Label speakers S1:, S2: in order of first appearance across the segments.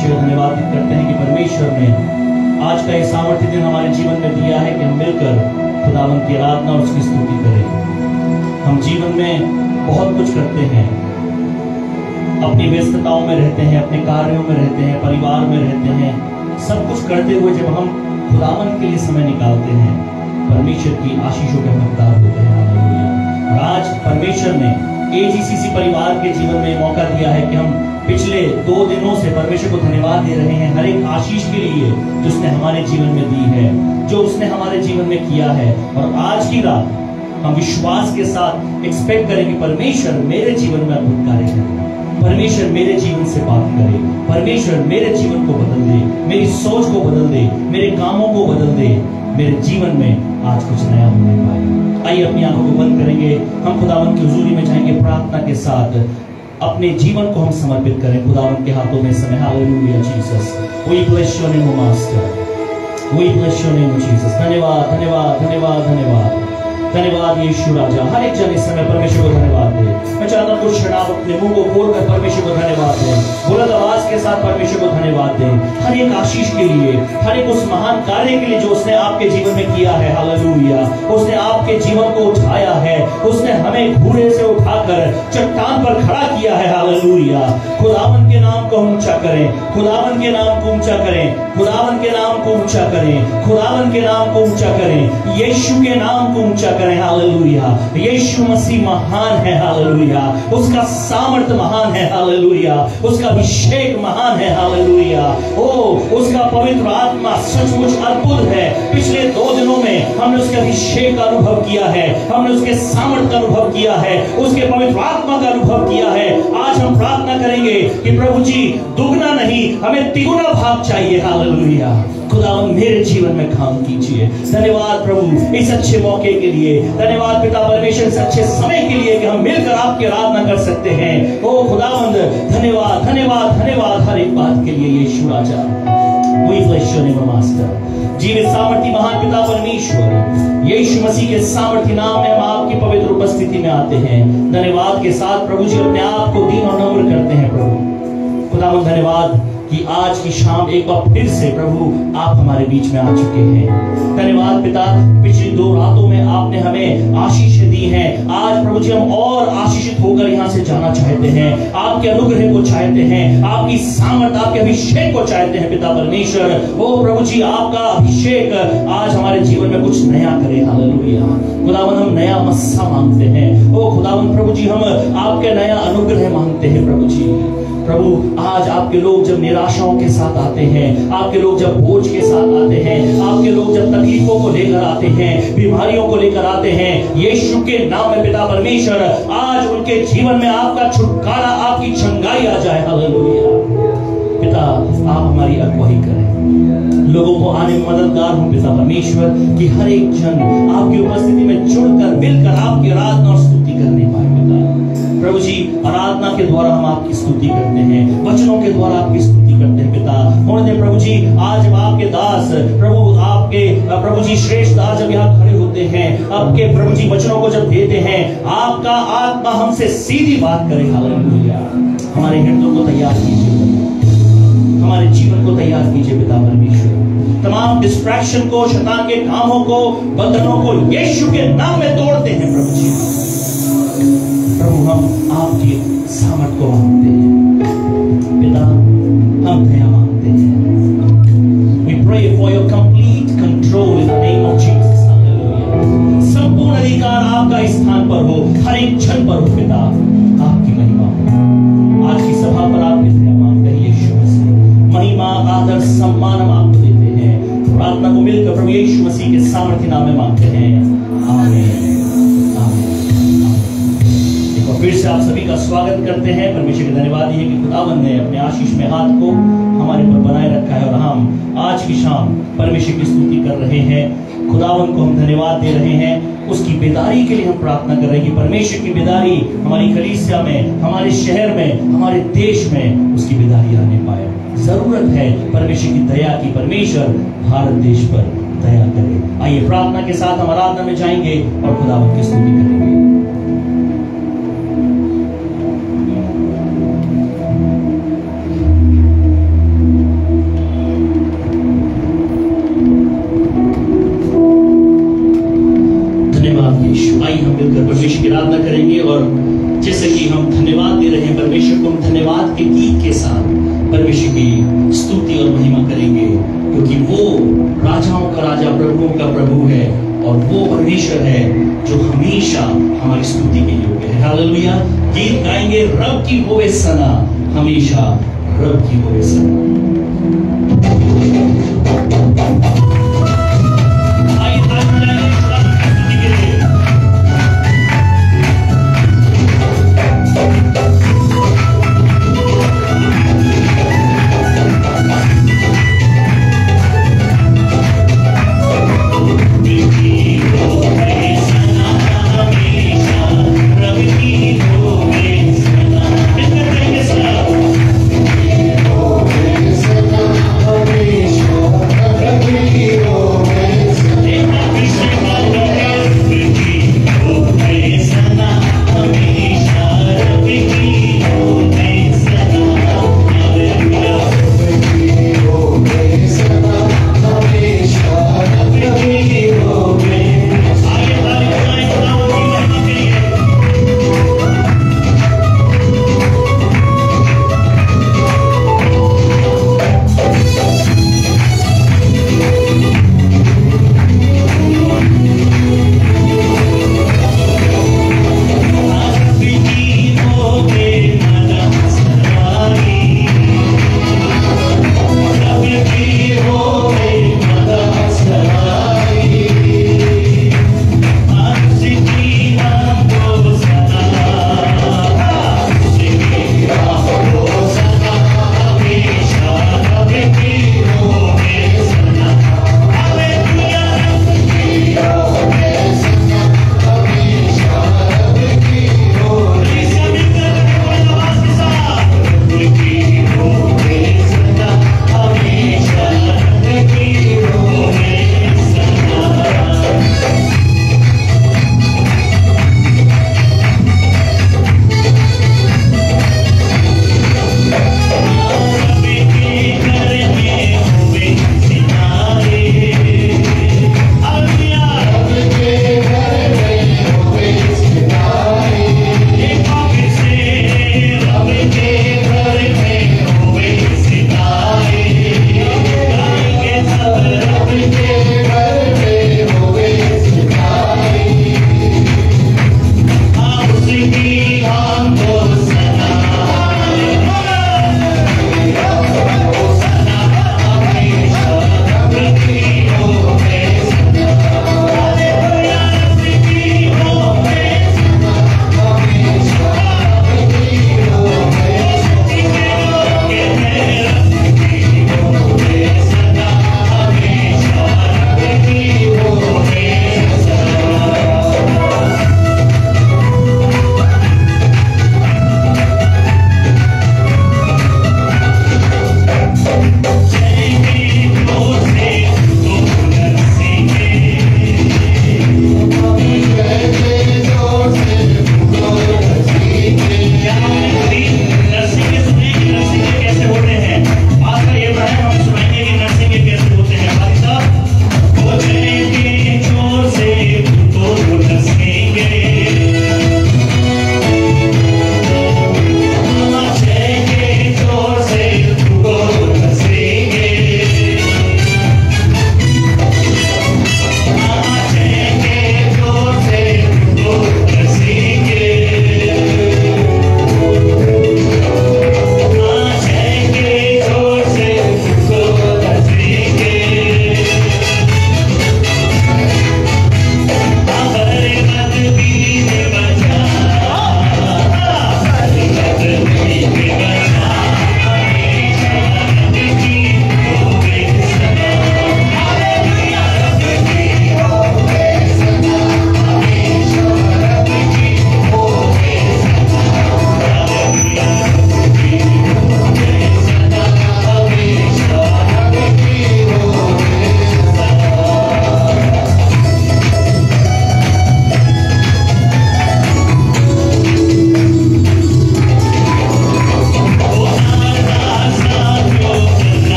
S1: परमेश्वर का धन्यवाद करते हैं कि परमेश्वर ने आज का ये सामर्थ्य दिन हमारे जीवन में दिया है कि हम मिलकर खुदावंद की आराधना और उसकी स्तुति करें। हम जीवन में बहुत कुछ करते हैं, अपनी व्यस्तताओं में रहते हैं, अपने कार्यों में रहते हैं, परिवार में रहते हैं। सब कुछ करते हुए जब हम खुदावंद के लिए समय निकालते हैं, परमेश्वर की आशीषों के हकदार होते हैं। हालेलुया। और आज परमेश्वर ने एजीसीसी परिवार के जीवन में मौका दिया है कि हम पिछले 2 दिनों से परमेश्वर को धन्यवाद दे रहे हैं हर एक आशीष के लिए जो उसने हमारे जीवन में दी है, जो उसने हमारे जीवन में किया है। और आज की रात हम विश्वास के साथ एक्सपेक्ट करें कि परमेश्वर मेरे जीवन में अद्भुत कार्य करे, परमेश्वर मेरे जीवन से बात करे, परमेश्वर मेरे जीवन को बदल दे, मेरी सोच को बदल दे, मेरे कामों को बदल दे, मेरे जीवन में आज कुछ नया होने पाए। आइए अपनी आंखों को बंद करेंगे, हम खुदावंद की हुजूरी में जाएंगे, प्रार्थना के साथ अपने जीवन को हम समर्पित करें खुदावंद के हाथों में समय। Hallelujah Jesus, we bless your name master, we bless your name Jesus. धन्यवाद धन्यवाद धन्यवाद धन्यवाद धन्यवाद यीशु राजा। हर एक जन इस समय परमेश्वर को धन्यवाद दे। मैं चाहता हूँ कुछ क्षण आप अपने मुंह को खोलकर परमेश्वर को धन्यवाद दें, बुलंद आवाज के साथ परमेश्वर को धन्यवाद दें हर एक आशीष के लिए, हर एक उस महान कार्य के लिए जो उसने आपके जीवन में किया है। हालेलुया। उसने आपके जीवन को उठाया है, उसने हमें घूरे से उठाकर चट्टान पर खड़ा किया है। हालेलुया। खुदावंद के नाम को ऊंचा करें, खुदावंद के नाम को ऊंचा करें, खुदावंद के नाम को ऊंचा करें, खुदावंद के नाम को ऊंचा करें, यीशु के नाम को ऊंचा करें। हालेलुया। यीशु मसीह महान है। हालेलुया। उसका सामर्थ महान है। हालेलुया। उसका अभिषेक महान है। हालेलुया। ओ उसका पवित्र आत्मा सचमुच अद्भुत है। पिछले 2 दिनों में हमने उसके अभिषेक का अनुभव किया है, हमने उसके सामर्थ का अनुभव किया है, उसके पवित्र आत्मा का अनुभव किया है। आज हम प्रार्थना करेंगे कि प्रभु जी दुगना नहीं, हमें तिगुना भाग चाहिए। हालेलुया। खुदावंद मेरे जीवन में काम कीजिए। धन्यवाद प्रभु इस अच्छे मौके के लिए, धन्यवाद पिता परमेश्वर इस अच्छे समय के लिए कि हम मिलकर आपकी आराधना कर सकते हैं। ओ खुदावंद धन्यवाद धन्यवाद धन्यवाद हर एक बात के लिए यीशु राजा। We bless your name master. जीवित सामर्थी महान पिता परमेश्वर यीशु मसीह के सामर्थी नाम में हम आपकी पवित्र उपस्थिति में आते हैं। धन्यवाद के साथ प्रभु जी अपने आप को दीन और नम्र करते हैं। प्रभु खुदावंद धन्यवाद कि आज की शाम एक बार फिर से प्रभु आप हमारे बीच में आ चुके हैं। धन्यवाद पिता, पिछली 2 रातों में आपने हमें आशीष दी है। आज प्रभु जी हम और आशीषित होकर यहाँ से जाना चाहते हैं, आपके अनुग्रह को चाहते हैं, आपकी सामर्थ, आपके अभिषेक को चाहते हैं पिता परमेश्वर। ओ प्रभु जी आपका अभिषेक आज हमारे जीवन में कुछ नया करे। हालेलुया। खुदावन हम नया मस्सा मांगते हैं। ओ खुदावन प्रभु जी हम आपके नया अनुग्रह मांगते हैं। प्रभु जी प्रभु आज आपके लोग जब निराशाओं के साथ आते हैं, आपके लोग जब बोझ के साथ आते हैं, आपके लोग जब तकलीफों को लेकर आते हैं, बीमारियों को लेकर आते हैं, यीशु के नाम में पिता परमेश्वर आज उनके जीवन में आपका छुटकारा, आपकी चंगाई आ जाए। हालेलुया। पिता आप हमारी अगुवाई करें, लोगों को आने में मददगार हो पिता परमेश्वर कि हर एक जन आपकी उपस्थिति में जुड़कर मिलकर आपकी आराधना और स्तुति करने पाए। पिता प्रभु जी आराधना के द्वारा हम आपकी स्तुति करते हैं, वचनों के द्वारा आपकी स्तुति करते हैं। पिता होने दे प्रभु जी आज जब आपके दास प्रभु आपके प्रभु जी श्रेष्ठ दास जब यहाँ खड़े होते हैं, आपके प्रभु जी वचनों को जब देते हैं, आपका आत्मा हमसे सीधी बात करे। हालेलुया। हमारे हृदयों को तैयार कीजिए, हमारे जीवन को तैयार कीजिए पिता परमेश्वर। तमाम डिस्ट्रैक्शन को, शैतान के कामों को, बंधनों को यीशु के नाम में तोड़ते हैं। प्रभु जी प्रभु हम आपकी सामर्थ को मांगते हैं। पिता हम दया मांगते हैं। We pray for your complete control in the name of Jesus. Hallelujah. संपूर्ण अधिकार आपका इस स्थान पर हो, हर एक क्षण पर हो। पिता आपकी महिमा हो। आज की सभा पर आपकी दया मांगते हैं यीशु मसीह। महिमा आदर सम्मान हम आपको देते हैं। प्रार्थना को मिलकर प्रभु यीशु मसीह के सामर्थ्य नाम में मांगते हैं। आमीन। फिर से आप सभी का स्वागत करते हैं। परमेश्वर का धन्यवाद है कि खुदावंद ने अपने आशीष में हाथ को हमारे पर बनाए रखा है और हम आज की शाम परमेश्वर की स्तुति कर रहे हैं। खुदावंद को हम धन्यवाद दे रहे हैं। उसकी बेदारी के लिए हम प्रार्थना कर रहे हैं कि परमेश्वर की बेदारी हमारी कलीसिया में, हमारे शहर में, हमारे देश में उसकी बेदारी आने पाए। जरूरत है परमेश्वर की दया की। परमेश्वर भारत देश पर दया करे। आइए प्रार्थना के साथ हम आराधना में जाएंगे और खुदावंद की स्तुति करेंगे। और जैसे कि हम धन्यवाद दे रहे हैं परमेश्वर को, हम धन्यवाद के गीत के साथ परमेश्वर की स्तुति और महिमा करेंगे, क्योंकि वो राजाओं का राजा, प्रभुओं का प्रभु है, और वो परमेश्वर है जो हमेशा हमारी स्तुति के योग्य है। हालेलुया। गीत गाएंगे, रब की होवे सना, हमेशा रब की होवे सना।
S2: Oh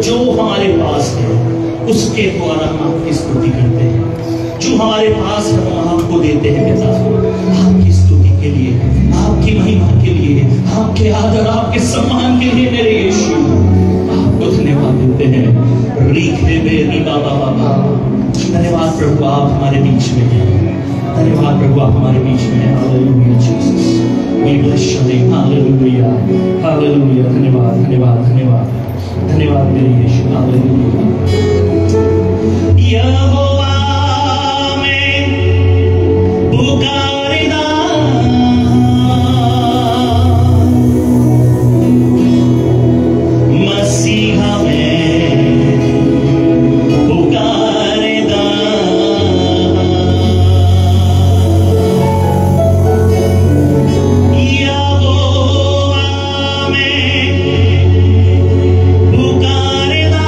S1: जो हमारे पास है उसके द्वारा हम आपकी स्तुति करते हैं। जो हमारे पास है हम आपको देते हैं पिता, आपकी स्तुति के लिए, आपकी महिमा के लिए, आपके आदर, आपके सम्मान के लिए मेरे यीशु आपको धन्यवाद देते हैं। रीखे बेरी बाबा बाबा, धन्यवाद प्रभु आप हमारे बीच में हैं। धन्यवाद प्रभु आप हमारे बीच में हैं। Hallelujah Jesus, we bless your name. Hallelujah hallelujah. धन्यवाद धन्यवाद धन्यवाद धन्यवाद मेरे यीशु। हालेलुया। यहोवा मैं पुकारदा, मसीहा मैं पुकारदा, यहोवा मैं पुकारदा,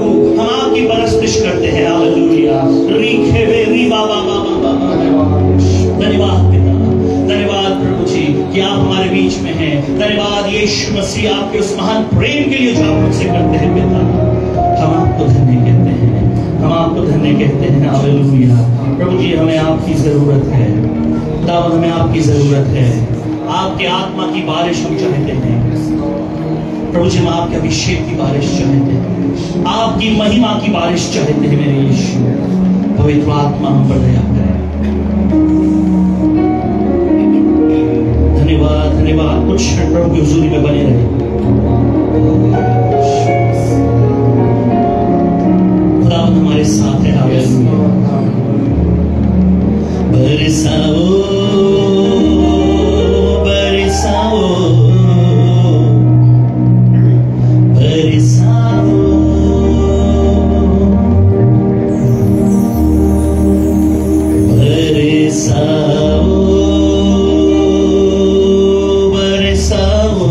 S1: प्रभु हम आपकी परस्तिश करते हैं। हालेलुया। रीखे वे री बाबा बाबा बाबा। धन्यवाद पिता, धन्यवाद प्रभु जी कि आप हमारे बीच में हैं। धन्यवाद यीशु मसीह आपके उस महान प्रेम के लिए जो आप मुझसे करते हैं पिता। हम आपको धन्य कहते हैं, हम आपको धन्य कहते हैं। हालेलुया। प्रभु जी हमें आपकी जरूरत है, खुदावंद हमें आपकी जरूरत है। आपके आत्मा की बारिश हम चाहते हैं प्रभु जी, हम आपके अभिषेक की बारिश चाहते हैं, आपकी महिमा की बारिश चाहते हैं मेरे यीशु। पवित्र आत्मा हम पर दया करें। धन्यवाद, धन्यवाद। कुछ क्षण प्रभु की हुजूरी में बने रहे। खुदावंद हमारे साथ है। हालेलुया। बरसाओ बरसाओ बरसाओ बरसाओ बरसाओ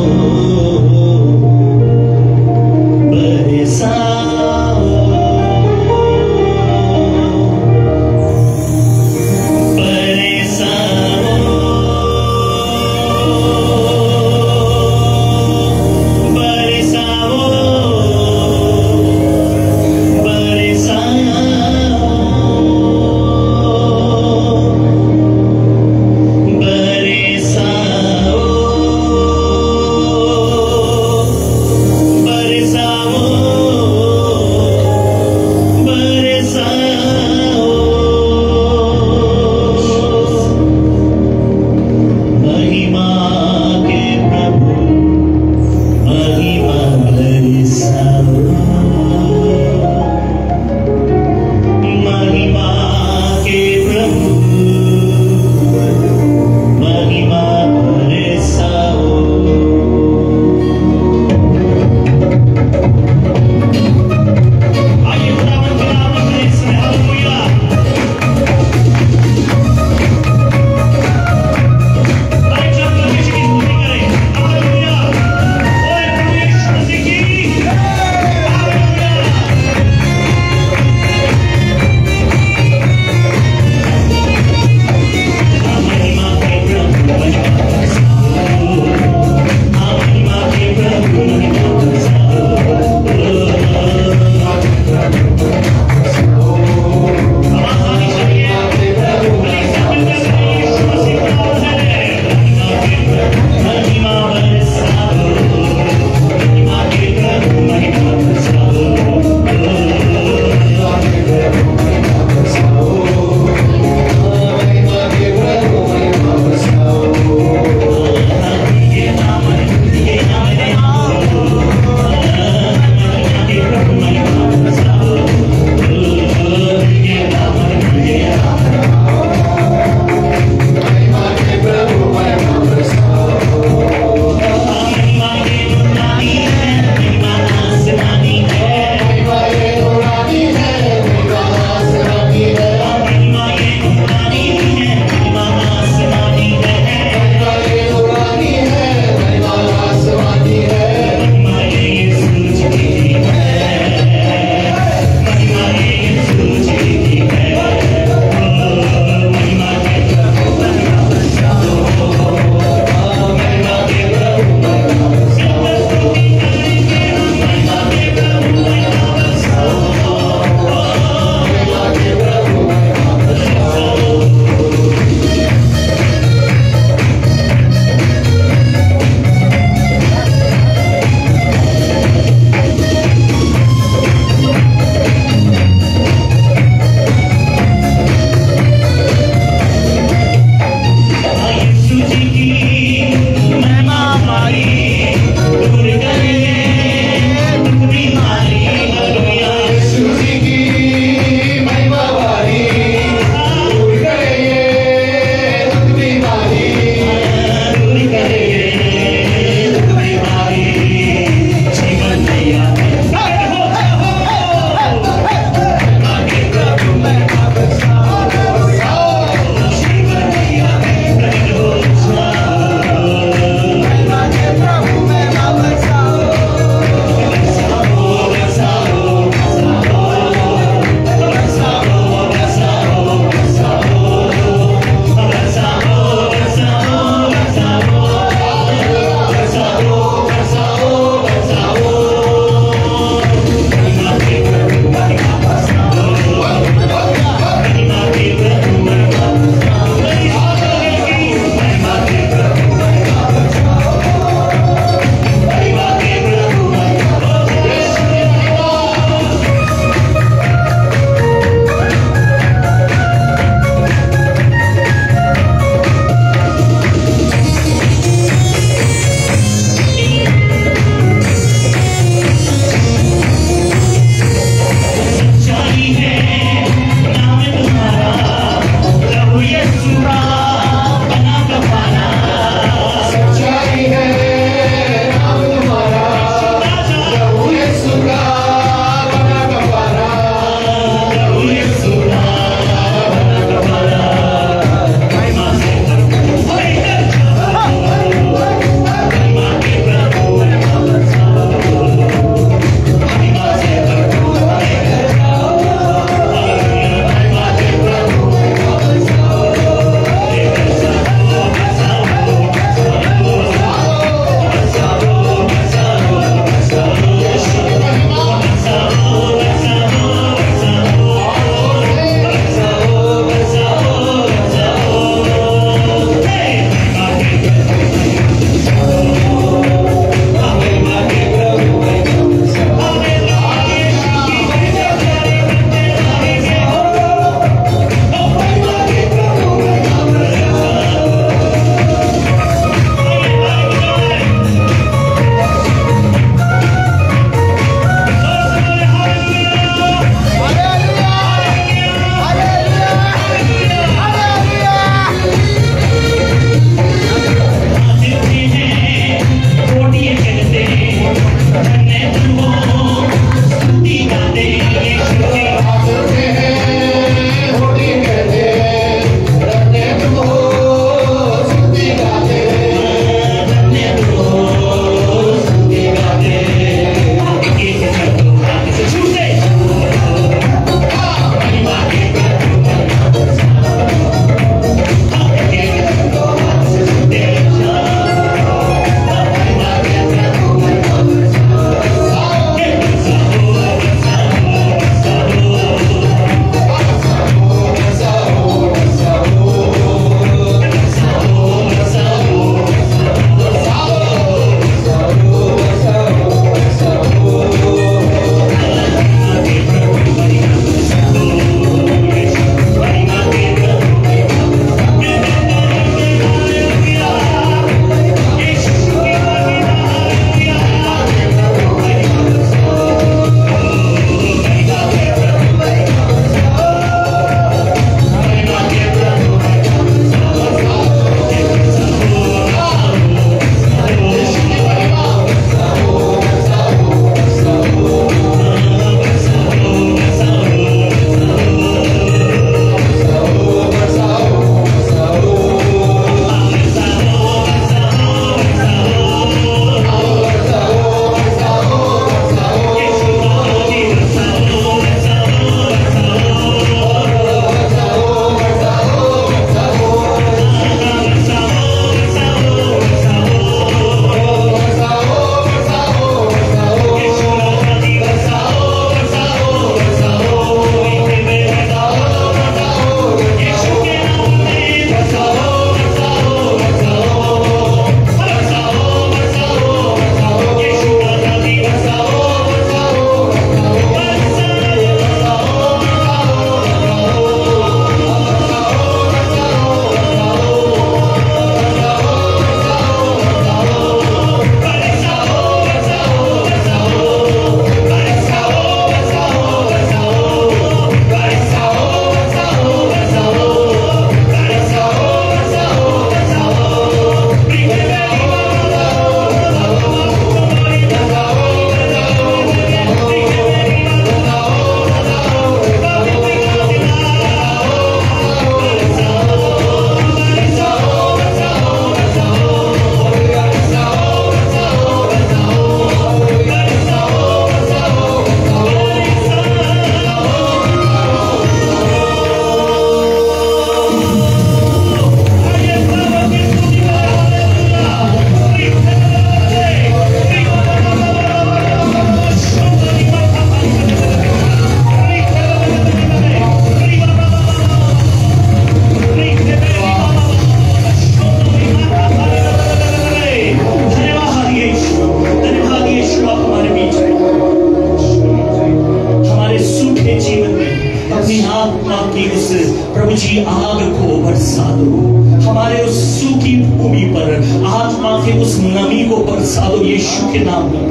S1: अपनी आत्मा की उस प्रभु जी आग को बरसा दो, हमारे उस सूखी भूमि पर आत्मा के उस नमी को बरसा दो यीशु के नाम में।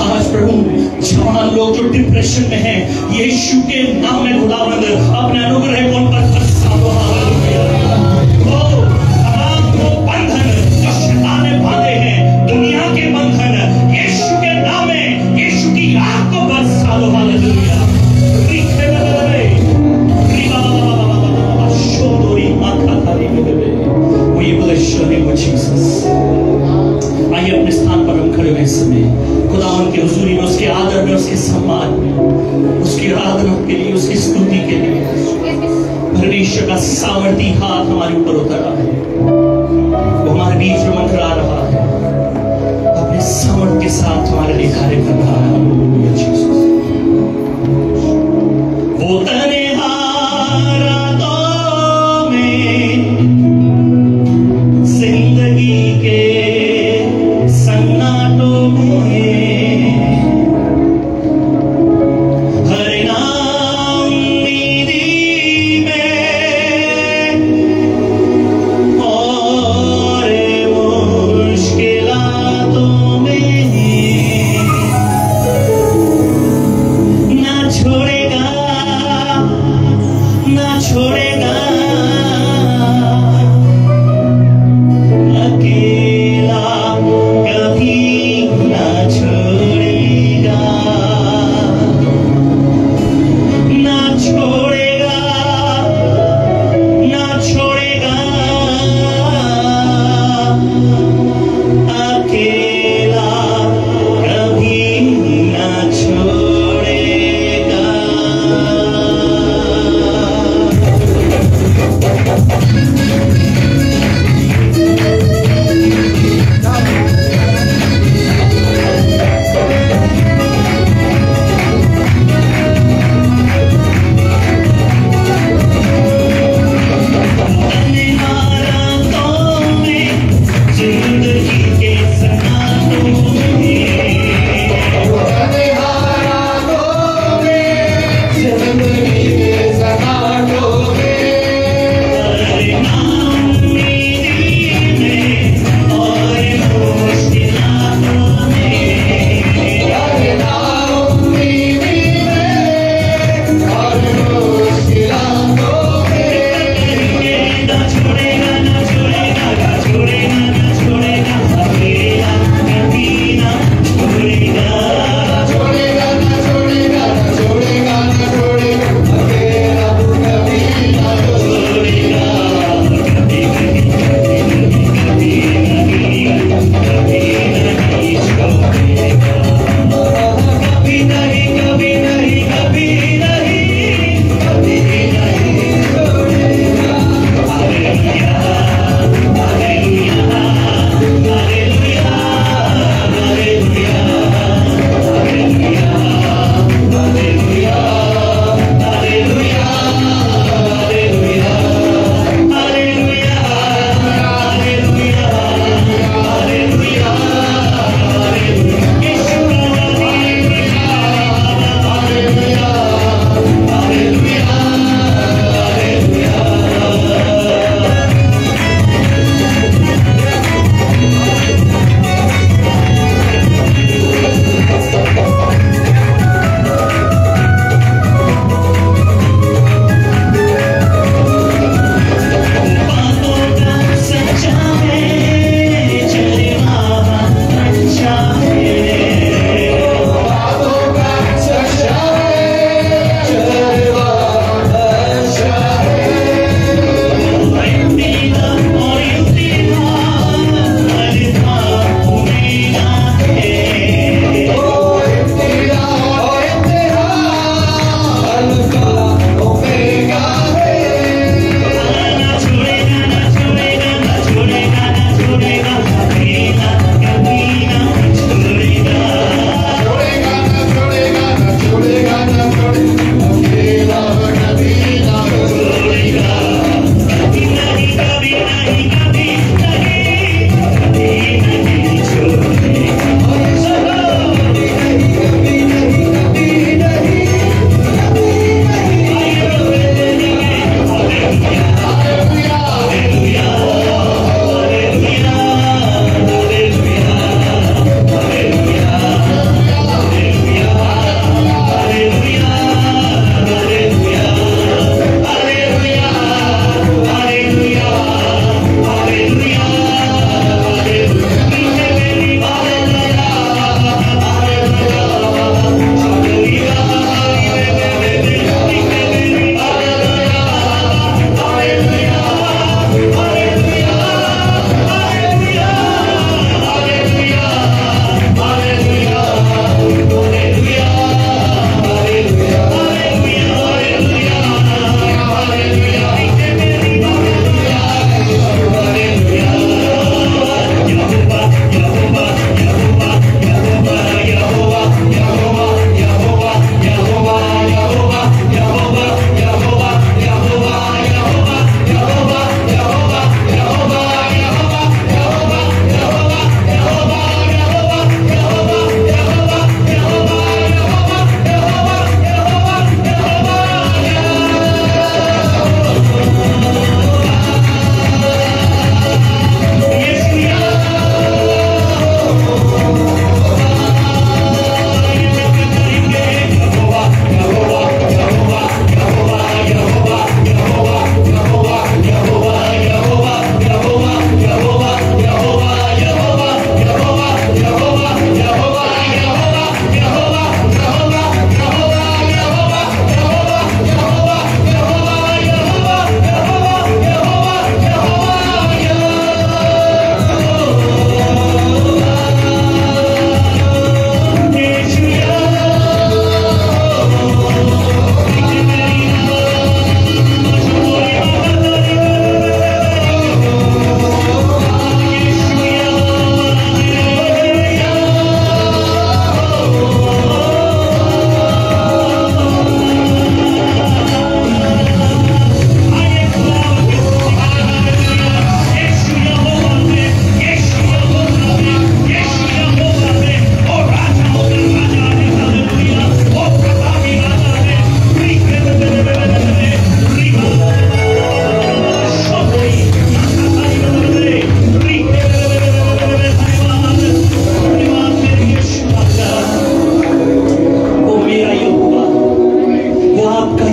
S1: आज प्रभु जवान लोग जो डिप्रेशन में हैं, यीशु के नाम में खुदावंद अपने अनुग्रह को उन पर बरसा दो। वो तमाम वो बंधन जो शैतान ने बांधे हैं, दुनिया के बंधन, यीशु के नाम में यीशु की आग को बरसा दो। हालेलुया। आइए अपने स्थान पर हम खड़े हुए समय खुदावन के हुजूरी में, उसके आदर में, उसके सम्मान में, उसकी आराधना के लिए, उसकी स्तुति के लिए परमेश्वर का सामर्थी हाथ हमारे ऊपर उतरा है। वो हमारे बीच में मंडरा रहा है, अपने सामर्थ के साथ हमारे लिए कार्य कर रहा है। वो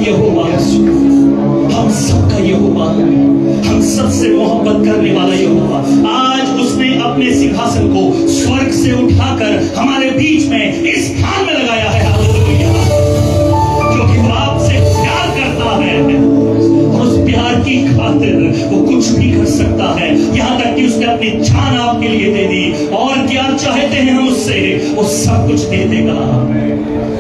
S1: यहोवा, हम सबका यहोवा, हम सबसे मोहब्बत करने वाला यहोवा, आज उसने अपने सिंहासन को स्वर्ग से उठाकर हमारे बीच में इस स्थान में लगाया है। हालेलुया। क्योंकि वो आपसे प्यार करता है और उस प्यार की खातिर वो कुछ भी कर सकता है, यहां तक कि उसने अपनी जान आपके लिए दे दी। और क्या चाहते हैं हम उससे, वो सब कुछ दे देगा।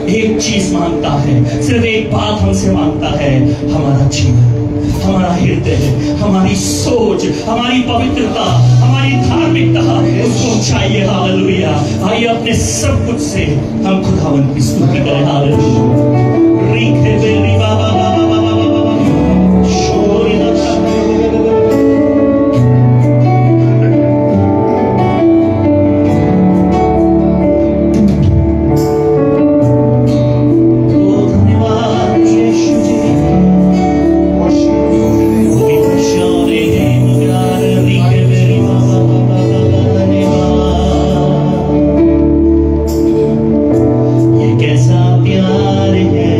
S1: एक चीज मांगता है, सिर्फ एक बात हमसे मांगता है, हमारा जीवन, हमारा हृदय, हमारी सोच, हमारी पवित्रता, हमारी धार्मिकता उसको चाहिए। हालेलुया। आइए अपने सब कुछ से हम खुदावंत की स्तुति करें। हालेलुया। कैसा प्यार है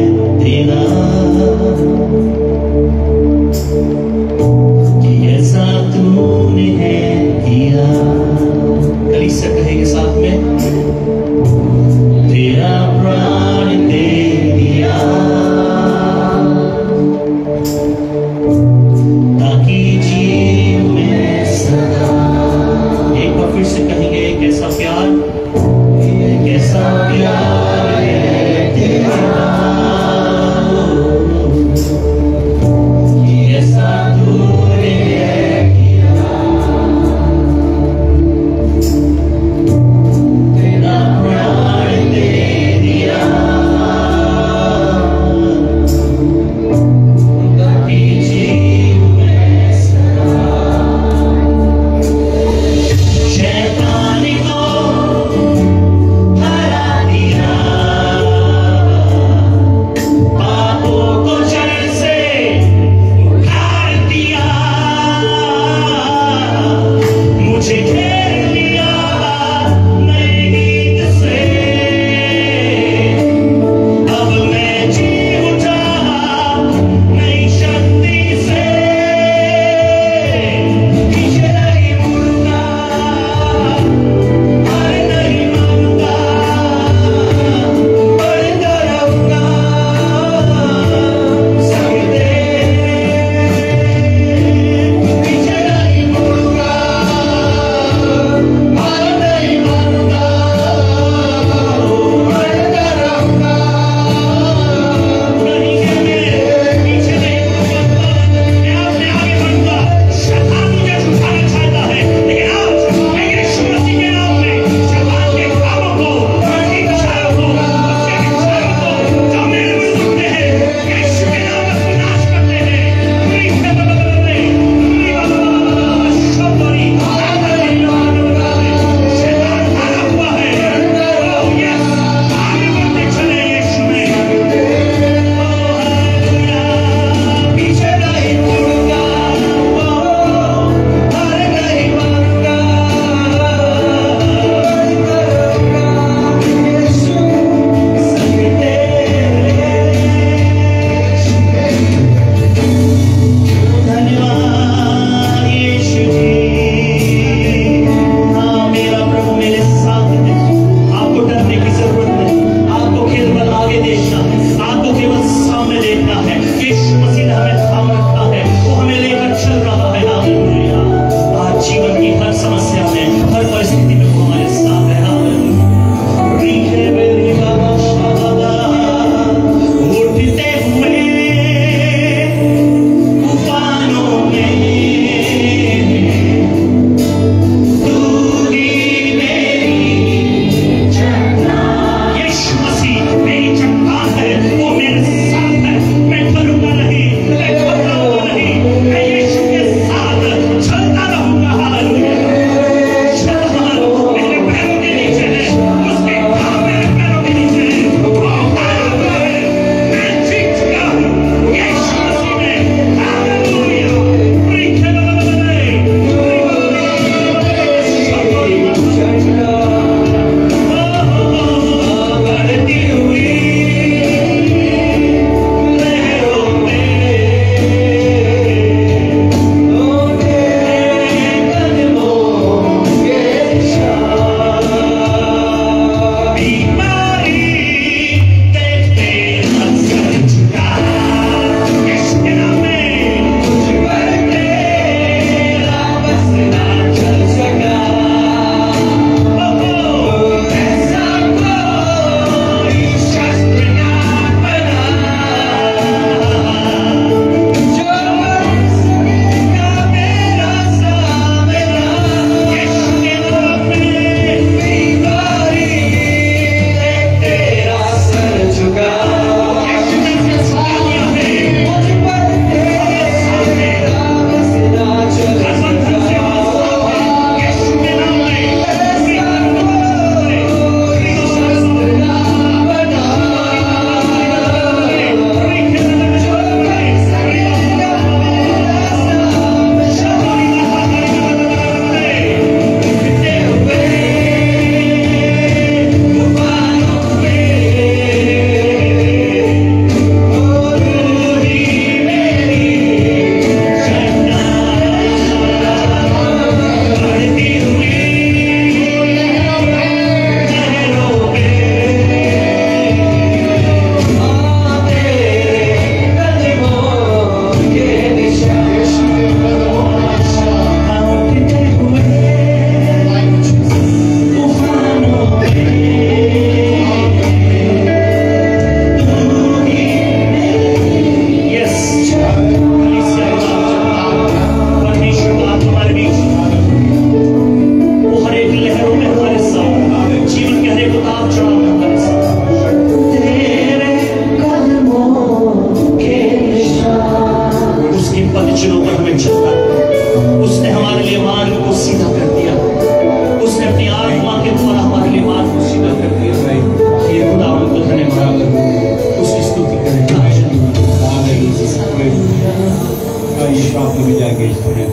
S2: शांति में जाएंगे इस समय।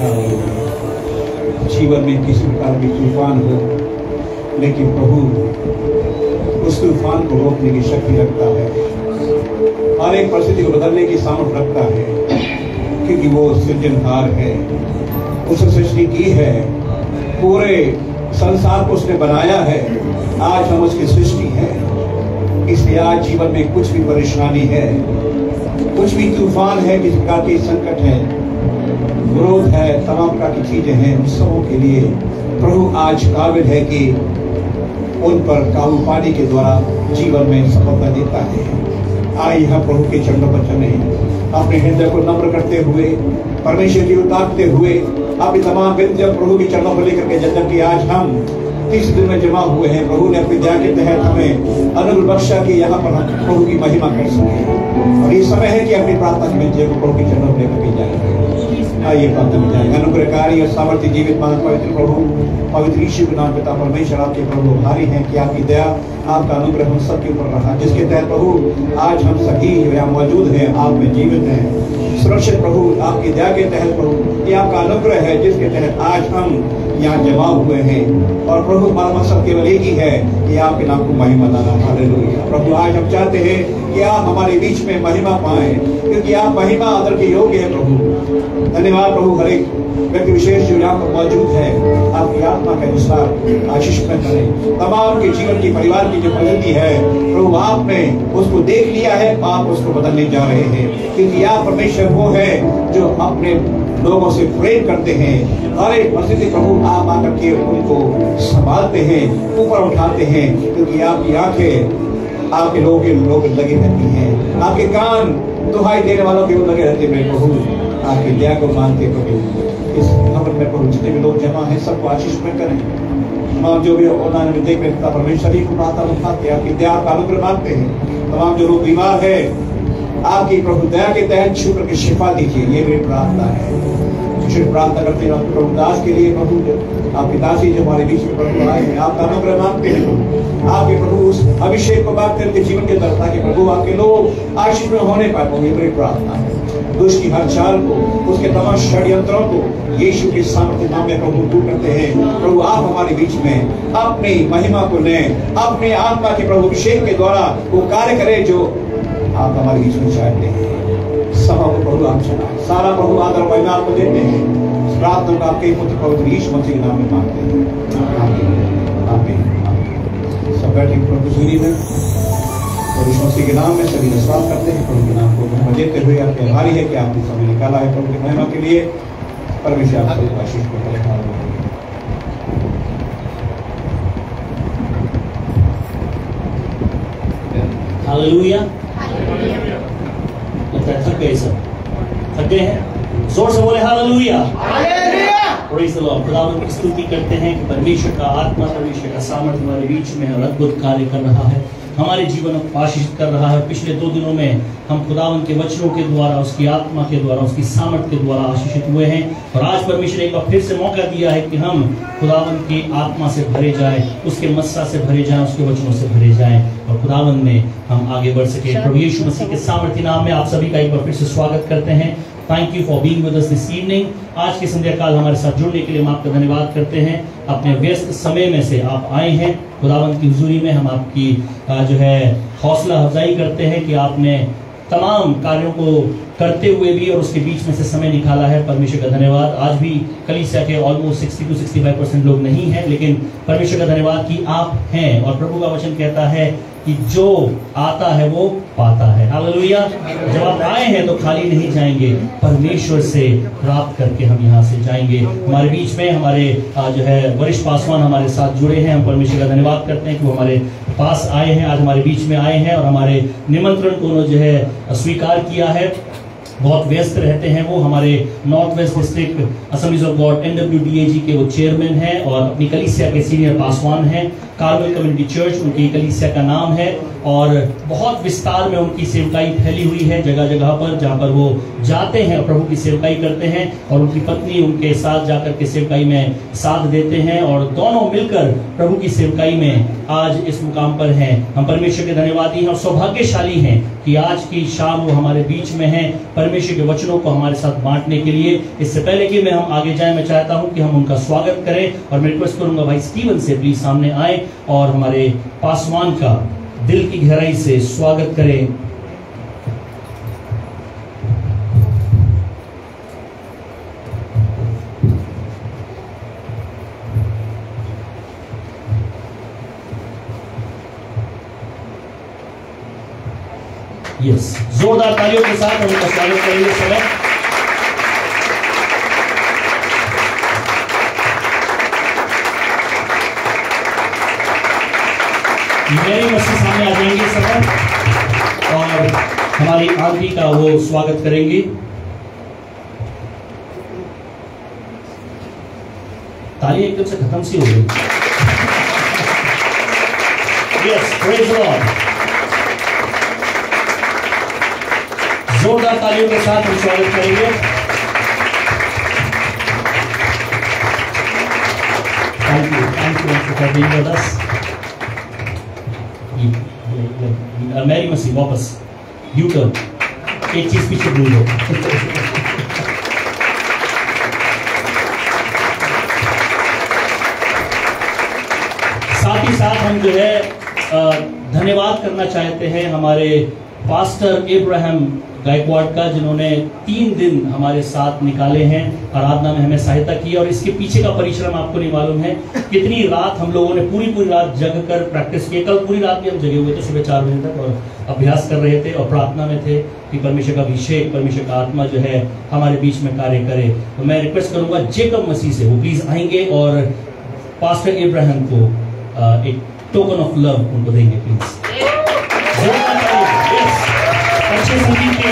S2: जीवन में किसी प्रकार की तूफान हो, लेकिन प्रभु उस तूफान को रोकने की शक्ति रखता है, हर एक परिस्थिति को बदलने की सामर्थ्य रखता है, क्योंकि वो सृजनहार है। उसने सृष्टि की है, पूरे संसार को उसने बनाया है। आज हम उसकी सृष्टि है, इसलिए आज जीवन में कुछ भी परेशानी है, कुछ भी तूफान है, किसी प्रकार के संकट है, विरोध है, तमाम प्रकार की चीजें हैं, उन सबों के लिए प्रभु आज काबिल है कि उन पर काबू पाने के द्वारा जीवन में सफलता देता है। आइए हम प्रभु के चरणों पर चले, अपने हृदय को नम्र करते हुए, परमेश्वर की उतारते हुए, अपनी तमाम विनतियां प्रभु के चरणों पर लेकर के, जब कि आज हम 30 दिन में जमा हुए हैं, प्रभु ने अपनी दया के तहत हमें अनुग्रह बख्शा कि यहाँ पर हम प्रभु की महिमा कर सके। और ये समय है कि अपनी प्रार्थना की विनतियों को प्रभु के चरणों पर लेकर के जाएंगे। आइए प्रार्थना में जाएंगे। अनुग्रहकारी और सामर्थ्य जीवित महान पवित्र प्रभु, पवित्र यीशु के नाम पिता परमेश्वर आपके प्रभु भारी हैं कि आपकी दया, आपका अनुग्रह हम सबके ऊपर रहा, जिसके तहत प्रभु आज हम सभी यहाँ मौजूद हैं, आप में जीवित हैं, सुरक्षित। प्रभु आपकी दया के तहत प्रभु ये आपका अनुग्रह है, जिसके तहत आज हम यहाँ जमा हुए हैं। और प्रभु हमारा मकसद केवल एक ही है कि आपके नाम को महिमा लाना। हालेलुया। प्रभु आज हम चाहते हैं कि आप हमारे बीच में महिमा पाएं, क्योंकि आप महिमा आदर के योग्य है। प्रभु धन्यवाद प्रभु, हर एक व्यक्ति विशेष जो यहाँ पर मौजूद है, आपकी आत्मा के अनुसार आशीष में करें। तमाम के जीवन की, परिवार की जो प्रगति है प्रभु, आपने उसको देख लिया है, आप उसको बदलने जा रहे हैं, क्योंकि आप परमेश्वर वो है जो अपने लोगों से प्रेम करते हैं। हर एक परिस्थिति प्रभु आप आकर के उनको संभालते हैं, ऊपर उठाते हैं, क्योंकि आपकी आंखें आपके लोगों के लोग लगे रहती हैं, आपके कान दुहाई देने वालों के लगे रहते हैं। प्रभु आपकी दया को मानते प्रभु, इस खबर में प्रभु जितने भी लोग जमा हैं सबको आशीष में करें। तमाम जो भी ऑनलाइन में देख रहे परमेश्वर ही को प्रार्थना उठाते हैं, आपकी दया का अनुग्रह मांगते हैं। तमाम जो लोग बीमार है, आपकी प्रभु दया के तहत छू करके शिफा दीजिए, ये मेरी प्रार्थना है। सिर्फ प्रार्थना करते हैं प्रभु दास के लिए, प्रभु आपकी दासी जो हमारे बीच में प्रभु आए हैं, आपका अनुग्रह मांगते हैं प्रभु, आपके प्रभु उस अभिषेक को मांगते हैं जीवन के तरफ, ताकि प्रभु आपके लोग आशीष में होने पाए। प्रभु ये मेरी प्रार्थना है। दुष्ट की हर चाल को, उसके तमाम षड्यंत्रों को यीशु के सामर्थ्य नाम में प्रभु दूर करते हैं। प्रभु आप हमारे बीच में अपनी महिमा को लें, अपने आत्मा के प्रभु अभिषेक के द्वारा वो कार्य करें जो आप हमारे बीच में चाहते हैं। सभा को प्रभु आप चलाएं, सारा प्रभु आदर महिमा आपको देते हैं। प्रार्थना को आपके पुत्र पवित्र यीशु मसीह के नाम में मांगते हैं। आमीन आमीन। सब बैठे प्रभु सुनी में और यीशु मसीह के नाम में सभी विश्वास करते हैं। प्रभु के नाम को महिमा देते हुए आपके आभारी है कि आपने समय निकाला है प्रभु की महिमा के लिए। परमेश्वर आप सबको आशीष को करे।
S1: हालेलुया। थक गए सब, थक गए हैं, जोर से बोले हालेलुया। Praise the Lord. खुदावंद की स्तुति करते हैं कि परमेश्वर का आत्मा, परमेश्वर का सामर्थ्य हमारे बीच में अद्भुत कार्य कर रहा है, हमारे जीवन को आशीषित कर रहा है। पिछले 2 दिनों में हम खुदावंद के वचनों के द्वारा, उसकी आत्मा के द्वारा, उसकी सामर्थ्य के द्वारा आशीषित हुए हैं। और आज परमेश्वर ने एक बार फिर से मौका दिया है कि हम खुदावंद की आत्मा से भरे जाएं, उसके मस्सा से भरे जाएं, उसके वचनों से भरे जाएं, और खुदावंद में हम आगे बढ़ सके। प्रभु यीशु मसीह के सामर्थ्य नाम में आप सभी का एक बार फिर से स्वागत करते हैं। Thank you for being with us this evening. आज के संध्या काल हमारे साथ जुड़ने के लिए हम आपका धन्यवाद करते हैं। अपने व्यस्त समय में से आप आए हैं खुदावंद की हुजूरी में। हम आपकी जो है हौसला अफजाई करते हैं कि आपने तमाम कार्यों को करते हुए भी और उसके बीच में से समय निकाला है। परमेश्वर का धन्यवाद। आज भी कलीसिया के ऑलमोस्ट 60 to 65% लोग नहीं हैं, लेकिन परमेश्वर का धन्यवाद कि आप हैं। और प्रभु का वचन कहता है कि जो आता है वो पाता है। हालेलुया। जब आप आए हैं तो खाली नहीं जाएंगे, परमेश्वर से प्राप्त करके हम यहाँ से जाएंगे। हमारे बीच में हमारे जो है वरिष्ठ पासवान हमारे साथ जुड़े हैं। हम परमेश्वर का धन्यवाद करते हैं कि वो हमारे पास आए हैं, आज हमारे बीच में आए हैं और हमारे निमंत्रण को जो है स्वीकार किया है। बहुत व्यस्त रहते हैं वो। हमारे north west district assemblies of God NWDAG के वो चेयरमैन हैं और अपनी कलीसिया के सीनियर पासवान हैं। कार्मेल कम्युनिटी चर्च उनकी कलीसिया का नाम है और बहुत विस्तार में उनकी सेवकाई फैली हुई है जगह जगह पर, जहाँ पर वो जाते हैं और प्रभु की सेवकाई करते हैं और उनकी पत्नी उनके साथ जाकर के सेवकाई में साथ देते हैं और दोनों मिलकर प्रभु की सेवकाई में आज इस मुकाम पर हैं। हम परमेश्वर के धन्यवादी हैं और सौभाग्यशाली हैं कि आज की शाम वो हमारे बीच में हैं परमेश्वर के वचनों को हमारे साथ बांटने के लिए। इससे पहले कि हम आगे जाएं, मैं चाहता हूं कि हम उनका स्वागत करें और मैं रिक्वेस्ट करूंगा भाई स्टीवन से प्लीज सामने आए और हमारे पासवान का दिल की गहराई से स्वागत करें। यस, जोरदार तालियों के साथ हम उनका स्वागत करेंगे समय। मेरी मसीह सामने आ जाएंगे समय और हमारी आंटी का वो स्वागत करेंगे। तालियां एकदम से खत्म सी हो गई। Yes, praise the Lord. जोरदार तालियों के साथ हम स्वागत करेंगे। Thank you for being with us. मैरी मसीह वापस यू टर्न, एक चीज पीछे भूल दो। साथ ही साथ हम जो है धन्यवाद करना चाहते हैं हमारे पास्टर इब्राहिम गायकवाड का, जिन्होंने 3 दिन हमारे साथ निकाले हैं, आराधना में हमें सहायता की। और इसके पीछे का परिश्रम आपको नहीं मालूम है कितनी रात हम लोगों ने पूरी रात जग कर प्रैक्टिस की। कल पूरी रात भी हम जगे हुए थे, सुबह 4 बजे तक, और अभ्यास कर रहे थे और प्रार्थना में थे कि परमेश्वर का अभिषेक, परमेश्वर का आत्मा जो है हमारे बीच में कार्य करे। तो मैं रिक्वेस्ट करूंगा जेकब मसीह से, वो प्लीज आएंगे और पास्टर इब्राहिम को एक टोकन ऑफ लव उनको देंगे प्लीज। अच्छे संगीत के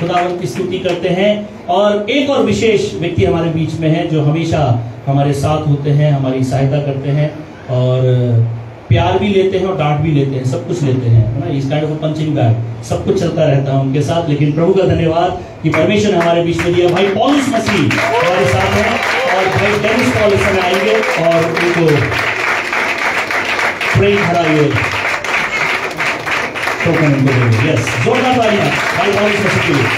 S1: खुदावंत की स्तुति करते हैं। और एक और विशेष व्यक्ति हमारे बीच में है जो हमेशा हमारे साथ होते हैं, हमारी सहायता करते हैं और प्यार भी लेते हैं और डांट भी लेते हैं, सब कुछ लेते हैं, है ना। इस काइंड ऑफ पंचिंग बैग, सब कुछ चलता रहता है उनके साथ। लेकिन प्रभु का धन्यवाद कि परमेश्वर ने हमारे बीच में दिया। भाई पौलुस मसीह हमारे साथ हैं और भाई डेनिस पॉल इस समय आएंगे और उनको प्रेम भरा ये टोकन उनको देंगे। यस, जोरदार तालियां भाई पौलुस मसीह के लिए।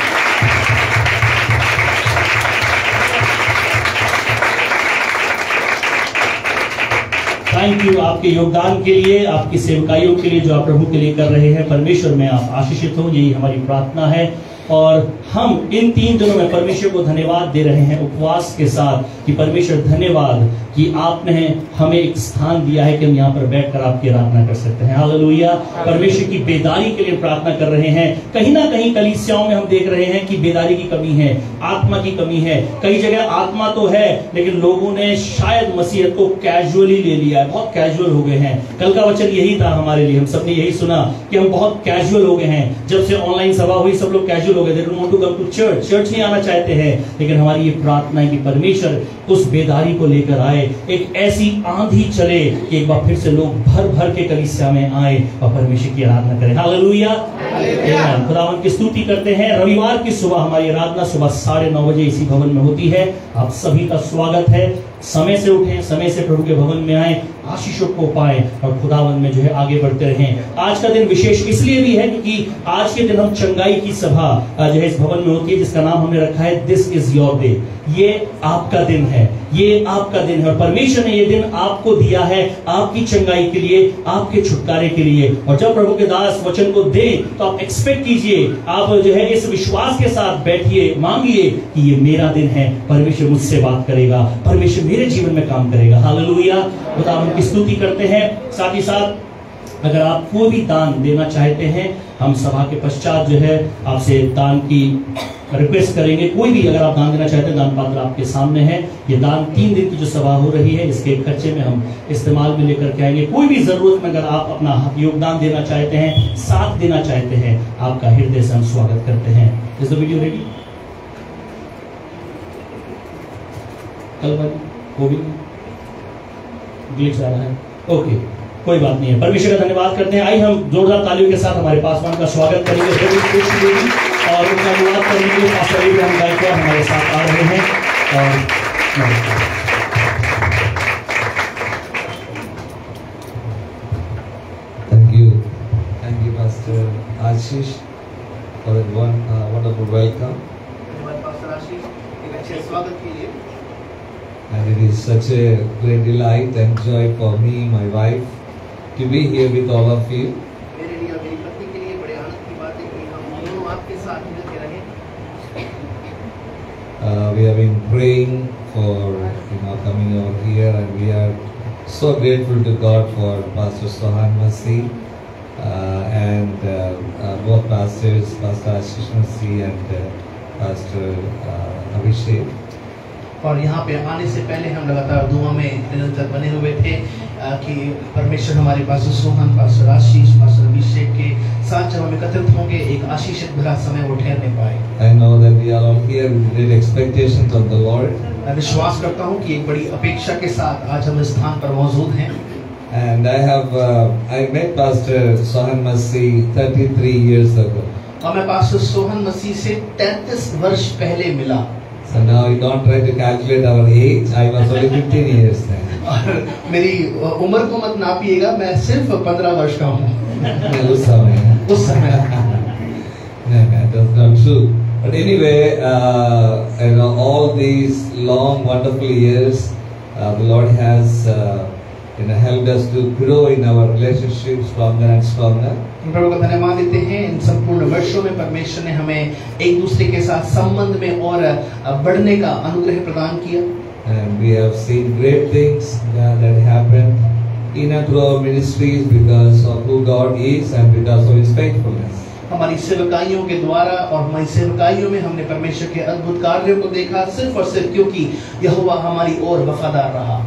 S1: थैंक यू आपके योगदान के लिए, आपकी सेवकाइयों के लिए जो आप प्रभु के लिए कर रहे हैं। परमेश्वर में आप आशीषित हो, यही हमारी प्रार्थना है। और हम इन 3 दिनों में परमेश्वर को धन्यवाद दे रहे हैं उपवास के साथ कि परमेश्वर धन्यवाद कि आपने हमें एक स्थान दिया है कि हम यहाँ पर बैठकर आपकी आराधना कर सकते हैं। हालेलुया। परमेश्वर की बेदारी के लिए प्रार्थना कर रहे हैं। कहीं ना कहीं कलीसियाओं में हम देख रहे हैं कि बेदारी की कमी है, आत्मा की कमी है। कई जगह आत्मा तो है लेकिन लोगों ने शायद मसीहत को कैजुअली ले लिया है, बहुत कैजुअल हो गए हैं। कल का वचन यही था हमारे लिए, हम सबने यही सुना कि हम बहुत कैजुअल हो गए हैं। जब से ऑनलाइन सभा हुई सब लोग कैजुअल हो गए, they don't want to come to church, church नहीं आना चाहते हैं। लेकिन हमारी ये प्रार्थना है कि परमेश्वर उस बेदारी को लेकर आए, एक ऐसी आंधी चले कि एक बार फिर से लोग भर भर के कलीसिया में आए और परमेश्वर की आराधना करें। हालेलुया। खुदावंत की स्तुति करते हैं। रविवार की सुबह हमारी आराधना सुबह 9:30 बजे इसी भवन में होती है। आप सभी का स्वागत है। समय से उठें, समय से प्रभु के भवन में आए, आशीषों को पाएं और खुदावन में जो है आगे बढ़ते रहें। आज का दिन विशेष इसलिए भी है क्योंकि आज के दिन हम चंगाई की सभा जो है इस भवन में होती है, जिसका नाम हमने रखा है दिस इज योर डे। ये आपका दिन है, ये आपका दिन है और परमेश्वर ने ये दिन आपको दिया है आपकी चंगाई के लिए, आपके छुटकारे के लिए। और जब प्रभु के दास वचन को दे तो आप एक्सपेक्ट कीजिए, आप जो है इस विश्वास के साथ बैठिए, मांगिए कि ये मेरा दिन है, परमेश्वर मुझसे बात करेगा, परमेश्वर मेरे जीवन में काम करेगा। हालेलुया। खुदावंत की स्तुति करते हैं। साथ ही साथ अगर आप कोई भी दान देना चाहते हैं, हम सभा के पश्चात जो है आपसे दान की रिक्वेस्ट करेंगे। कोई भी अगर आप दान देना चाहते हैं, दान पात्र आपके सामने है। ये दान 3 दिन की जो सभा हो रही है इसके खर्चे में हम इस्तेमाल में लेकर के आएंगे। कोई भी जरूरत में अगर आप अपना योगदान देना चाहते हैं, साथ देना चाहते हैं, आपका हृदय से हम स्वागत करते हैं। Is the video ready? कल वो भी ग्लिच आ रहा है। ओके, कोई बात नहीं है। परमेश्वर का धन्यवाद करते हैं। आइए हम जोरदार तालियों के साथ हमारे पासवान का स्वागत करेंगे और उनका धन्यवाद करने के लिए पास्टर इब्राहिम गायकवाड हमारे साथ आ रहे हैं। और
S3: Pastor Ashish for that wonderful welcome.
S4: धन्यवाद पास्टर आशीष एक अच्छे स्वागत के लिए।
S3: And it is such a great delight and joy for me, my wife, to be here with all of you.
S4: मेरे लिए और मेरी पत्नी के लिए बड़े आनंद की बात है कि हम दोनों आपके साथ मिलकर रहें।
S3: We have been praying for coming over here, and we are so grateful to God for Pastor Sohan Masi and both pastors, Pastor Ashish Masi and Pastor Abhishek.
S4: और यहाँ पे आने से पहले हम लगातार दुआ में निरंतर बने हुए थे कि परमेश्वर हमारे pastor Sohan, pastor Ashish, pastor अभिषेक के साथ जब हम एकत्रित होंगे एक आशीषित भरा समय वो ठहरने पाए।
S3: I know that we are all here with great expectations of the Lord.
S4: मैं विश्वास करता हूँ कि एक बड़ी अपेक्षा के साथ आज हम इस स्थान पर मौजूद हैं।
S3: And I met Pastor Sohan Masi 33 years ago.
S4: और मैं पास्टर सोहन मसीह से 33 वर्ष पहले मिला।
S3: So now you don't try to calculate our age. I was only 15 years then.
S4: और मेरी उम्र को मत नापिएगा, मैं सिर्फ 15 वर्ष का हूँ।
S3: उस समय No, that's not true. But anyway, all these long, wonderful years, the Lord has helped us to grow in our relationship stronger and stronger.
S4: प्रभु का धन्यवाद देते हैं। इन संपूर्ण वर्षों में परमेश्वर ने हमें एक दूसरे के साथ संबंध में और बढ़ने का अनुग्रह प्रदान किया।
S3: And we have seen great things that happened in and through our ministries because of who God is and because of His faithfulness.
S4: हमारी सेवकाइयों के द्वारा और हमारी सेवकाइयों में हमने परमेश्वर के अद्भुत कार्यों को देखा सिर्फ और सिर्फ क्योंकि यहोवा हमारी ओर वफादार रहा।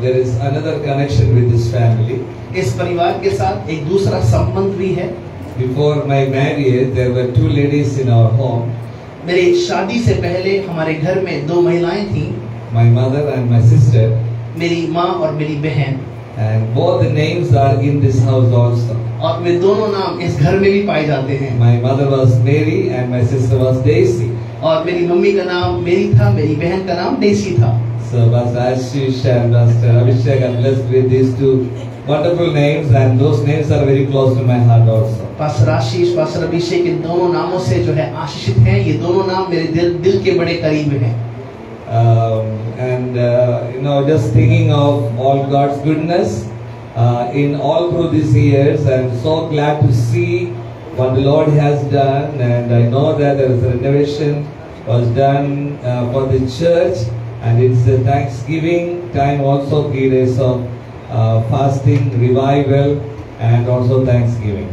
S3: There is another connection with this family.
S4: इस परिवार के साथ एक दूसरा संबंध भी है।
S3: Before my marriage, there were 2 ladies in our home.
S4: मेरी शादी से पहले हमारे घर में 2 महिलाएं थीं।
S3: My mother and my sister.
S4: मेरी माँ और मेरी बहन।
S3: And both the names are in this house also.
S4: और वे दोनों नाम इस घर में भी पाए जाते हैं।
S3: My mother was Mary and my sister was Daisy.
S4: और मेरी मम्मी का नाम मेरी था, मेरी बहन का नाम डेसी था।
S3: So Pastor Ashish and Pastor Abhishek are blessed with these 2 wonderful names, and those names are very close to my heart also.
S4: Pastor Ashish, pastor Abhishek इन दोनों नामों से जो है आशीषित हैं। ये दोनों नाम मेरे दिल के बड़े करीब हैं।
S3: Just thinking of all God's goodness in all through these years, I'm so glad to see what the Lord has done, and I know that there is a renovation was done for the church, and it's a Thanksgiving time also, 3 days of fasting, revival, and also Thanksgiving.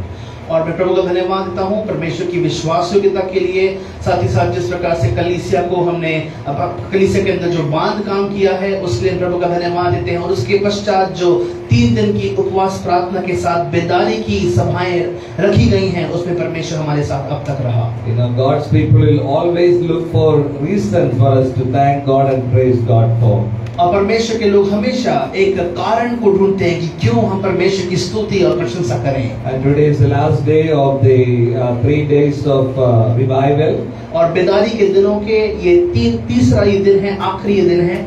S4: और मैं प्रभु का धन्यवाद देता हूँ परमेश्वर की विश्वास योग्यता के लिए, साथ ही साथ जिस प्रकार से कलीसिया को हमने कलीसिया के अंदर जो बांध काम किया है उसके लिए प्रभु का धन्यवाद देते हैं। और उसके पश्चात जो 3 दिन की उपवास प्रार्थना के साथ बेदारी की सभाएं रखी गई हैं उसमें परमेश्वर हमारे साथ अब तक रहा।
S3: God's people will always look for reason for us to thank God and praise God for.
S4: और परमेश्वर के लोग हमेशा एक कारण को ढूंढते हैं कि क्यों हम परमेश्वर की स्तुति और प्रशंसा करें।
S3: And today is the last day of the 3 days of revival.
S4: और बेदारी के दिनों के ये तीसरा ये दिन है, आखिरी ये दिन है।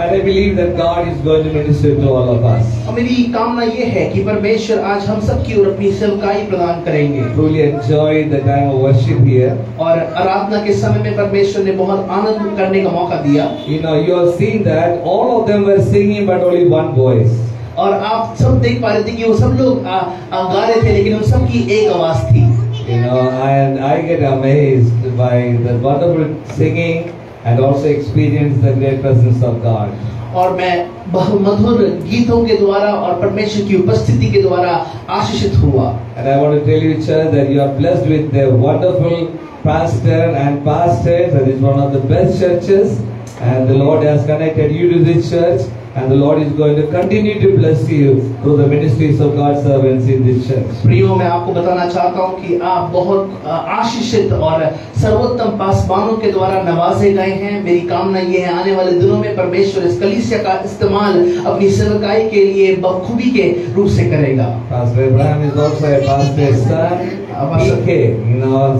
S3: And I believe that God is going to minister to all of us.
S4: और मेरी कामना ये है कि परमेश्वर आज हम सब की ओर अपनी सेवकाई प्रदान करेंगे।
S3: Truly enjoy the time of worship here.
S4: और आराधना के समय में परमेश्वर ने बहुत आनंद करने का मौका दिया।
S3: You have seen that all of them were singing but only one voice.
S4: और आप सब देख पा रहे थे कि वो सब लोग गा रहे थे लेकिन उन सब की एक आवाज थी।
S3: And I get amazed by the wonderful singing and also experience the great presence of God.
S4: और मैं बहुमधुर गीतों के द्वारा और परमेश्वर की उपस्थिति के द्वारा आशीषित हुआ।
S3: And I want to tell you, church, that you are blessed with a wonderful pastor and pastors, and it's one of the best churches, and the Lord has connected you to this church, and the Lord is going to continue to bless you through the ministries of God's servants in this church.
S4: प्रियो, मैं आपको बताना चाहता हूँ कि आप बहुत आशीषित और सर्वोत्तम पासवानों के द्वारा नवाजे गए हैं। मेरी कामना ये है आने वाले दिनों में परमेश्वर इस कलीसिया का इस्तेमाल अपनी सेवकाई के लिए बखूबी के रूप से करेगा।
S3: Pastor Abraham is also a pastor's son.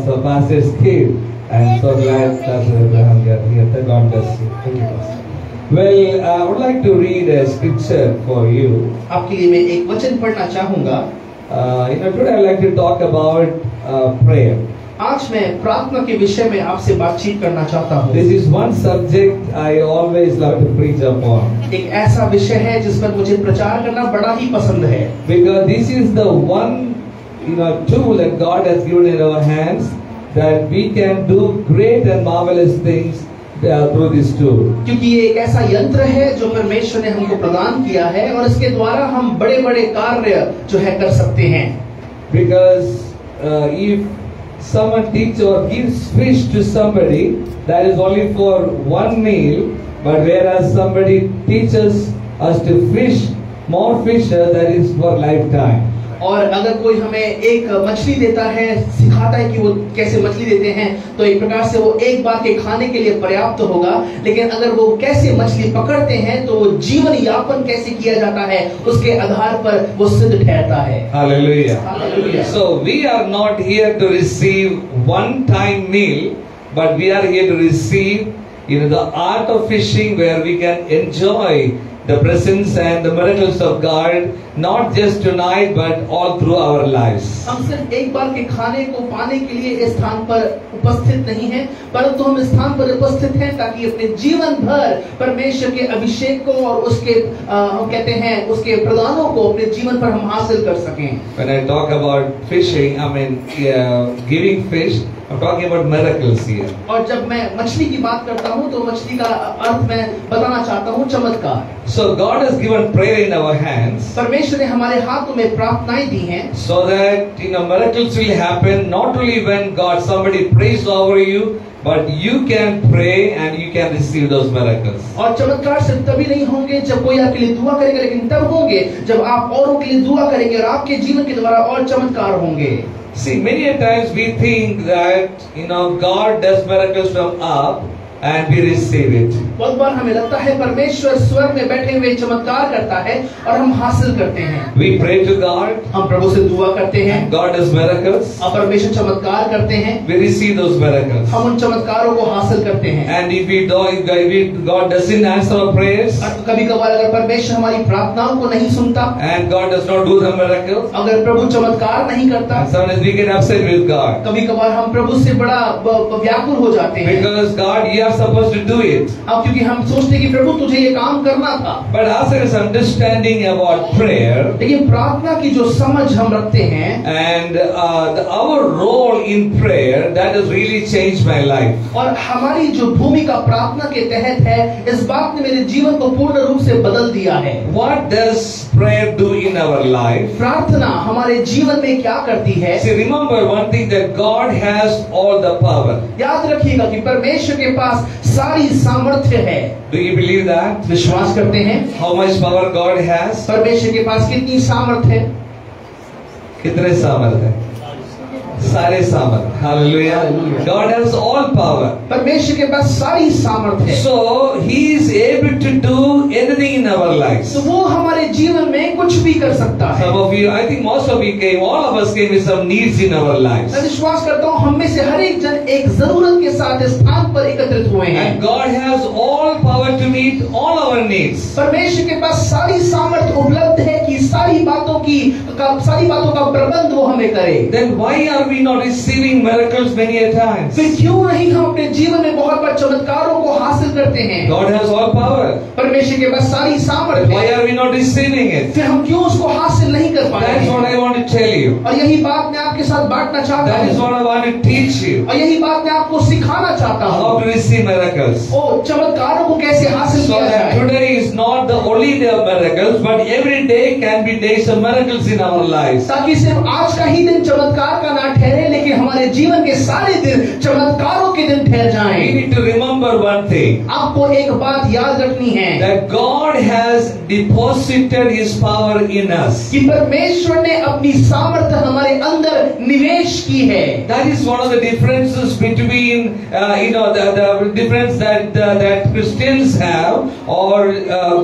S3: So pastor's kid. I'm so glad Pastor Abraham got here. God bless you. Thank you, Pastor. Well, I would like to read a scripture for you.
S4: आपके लिए मैं एक वचन पढ़ना चाहूँगा।
S3: Today I'd like to talk about prayer.
S4: आज मैं प्रार्थना के विषय में आपसे बातचीत करना चाहता हूँ।
S3: This is one subject I always love to preach upon.
S4: एक ऐसा विषय है जिस पर मुझे प्रचार करना बड़ा ही पसंद है।
S3: Because this is the one tool that God has given in our hands that we can do great and marvelous things through this tool.
S4: क्योंकि ये एक ऐसा यंत्र है जो परमेश्वर ने हमको प्रदान किया है और इसके द्वारा हम बड़े-बड़े कार्य जो है कर सकते हैं।
S3: Because if someone teaches or gives fish to somebody, that is only for one meal, but whereas somebody teaches us to fish more fish, that is for lifetime.
S4: और अगर कोई हमें एक मछली देता है, सिखाता है कि वो कैसे मछली देते हैं, तो एक प्रकार से वो एक बार के खाने के लिए पर्याप्त होगा। लेकिन अगर वो कैसे मछली पकड़ते हैं तो वो जीवन यापन कैसे किया जाता है उसके आधार पर वो सिद्ध ठहरता है।
S3: Hallelujah.
S4: Hallelujah.
S3: So we are not here to receive one-time meal, but we are here to receive the art of fishing, where we can enjoy the presence and the miracles of God, not just tonight but all through our lives.
S4: हम सिर्फ एक बार के खाने को पाने के लिए इस स्थान पर उपस्थित नहीं हैं, परंतु हम इस स्थान पर उपस्थित हैं ताकि अपने जीवन भर परमेश्वर के अभिषेक को और उसके हम कहते हैं उसके प्रदानों को अपने जीवन पर हम हासिल कर सकें।
S3: When I talk about fishing, I mean giving fish, I'm talking about miracles here.
S4: और जब मैं मछली की बात करता हूँ तो मछली का अर्थ मैं बताना चाहता हूँ चमत्कार।
S3: So God has given prayer in our hands,
S4: परमेश्वर ने हमारे हाथों में प्रार्थनाएं दी हैं,
S3: so that miracles will happen not only when somebody prays over you, but you can pray and you can receive those miracles.
S4: और चमत्कार सिर्फ तभी नहीं होंगे जब कोई आपके लिए दुआ करेगा, लेकिन तब होंगे जब आप औरों के लिए दुआ करेंगे और आपके जीवन के द्वारा और चमत्कार होंगे।
S3: See, many a times we think that God does miracles from up and we receive it.
S4: बहुत बार हमें लगता है परमेश्वर स्वर्ग में बैठे हुए चमत्कार करता है और हम हासिल करते हैं।
S3: We pray to God,
S4: हम प्रभु से दुआ करते हैं,
S3: God does miracles,
S4: और परमेश्वर चमत्कार करते हैं,
S3: we receive those miracles.
S4: हम उन चमत्कारों को हासिल करते हैं।
S3: And if God doesn't answer our prayers,
S4: और कभी कभार अगर परमेश्वर हमारी प्रार्थनाओं को नहीं सुनता,
S3: and God does not do the miracles,
S4: अगर प्रभु चमत्कार नहीं करता,
S3: and sometimes we get upset with God.
S4: कभी कभार हम प्रभु से बड़ा व्याकुल हो जाते हैं।
S3: Because God, you are supposed to do it.
S4: अब क्योंकि हम सोचते हैं कि प्रभु तुझे ये काम करना था।
S3: But as there is understanding about prayer,
S4: लेकिन प्रार्थना की जो समझ हम रखते हैं,
S3: and our role in prayer, that has really changed my life.
S4: और हमारी जो भूमिका प्रार्थना के तहत है, इस बात ने मेरे जीवन को पूर्ण रूप से बदल दिया है।
S3: What does prayer do in our life?
S4: प्रार्थना हमारे जीवन में क्या करती है?
S3: See, remember one thing, that God has all the power.
S4: याद रखिएगा कि परमेश्वर के पास सारी सामर्थ्य है।
S3: Do you believe that?
S4: विश्वास करते हैं?
S3: How much power God has?
S4: परमेश्वर के पास कितनी सामर्थ्य है?
S3: कितने सामर्थ्य है? सारे सामर्थ्य। Hallelujah. God has all power.
S4: परमेश्वर के पास सारी सामर्थ्य है।
S3: So He is able to do anything in our lives.
S4: तो वो हमारे जीवन में कुछ भी कर सकता है।
S3: Some of you, I think most of you came, all of us came with some needs in our lives.
S4: मैं विश्वास करता हूँ हम में से हर एक जन एक जरूरत के साथ इस स्थान पर एकत्रित हुए हैं।
S3: And God has all power to meet all our needs.
S4: परमेश्वर के पास सारी सामर्थ्य उपलब्ध है कि सारी बातों का प्रबंध वो हमें करे।
S3: Then why are we not receiving miracles many a times?
S4: फिर क्यों नहीं हम अपने जीवन में बहुत बार चमत्कारों को हासिल करते हैं?
S3: God has all power.
S4: परमेश्वर के पास सारी सामर्थ्य
S3: Why
S4: है,
S3: are we not receiving it?
S4: फिर हम क्यों उसको हासिल नहीं कर पा रहे
S3: That's what
S4: हैं?
S3: I want to tell you.
S4: और यही बात मैं आपके साथ बांटना चाहता
S3: That is
S4: हूँ,
S3: what I want to teach you.
S4: और यही बात मैं आपको सिखाना चाहता
S3: How
S4: हूँ।
S3: to receive miracles.
S4: ओ चमत्कारों को कैसे हासिल
S3: So
S4: किया
S3: that
S4: जाए?
S3: today is not the only day of miracles, but every day can be days of miracles in our lives.
S4: ताकि सिर्फ आज का ही दिन चमत्कार का ना ठहरे, लेकिन हमारे जीवन के सारे दिन चमत्कारों के दिन ठहर
S3: We
S4: जाएं।
S3: need to remember one thing,
S4: आपको एक बात याद रखनी है
S3: that God has deposited His power in us.
S4: कि परमेश्वर ने अपनी सामर्थ्य हमारे अंदर निवेश की है।
S3: That is one of the differences between the difference that Christians have or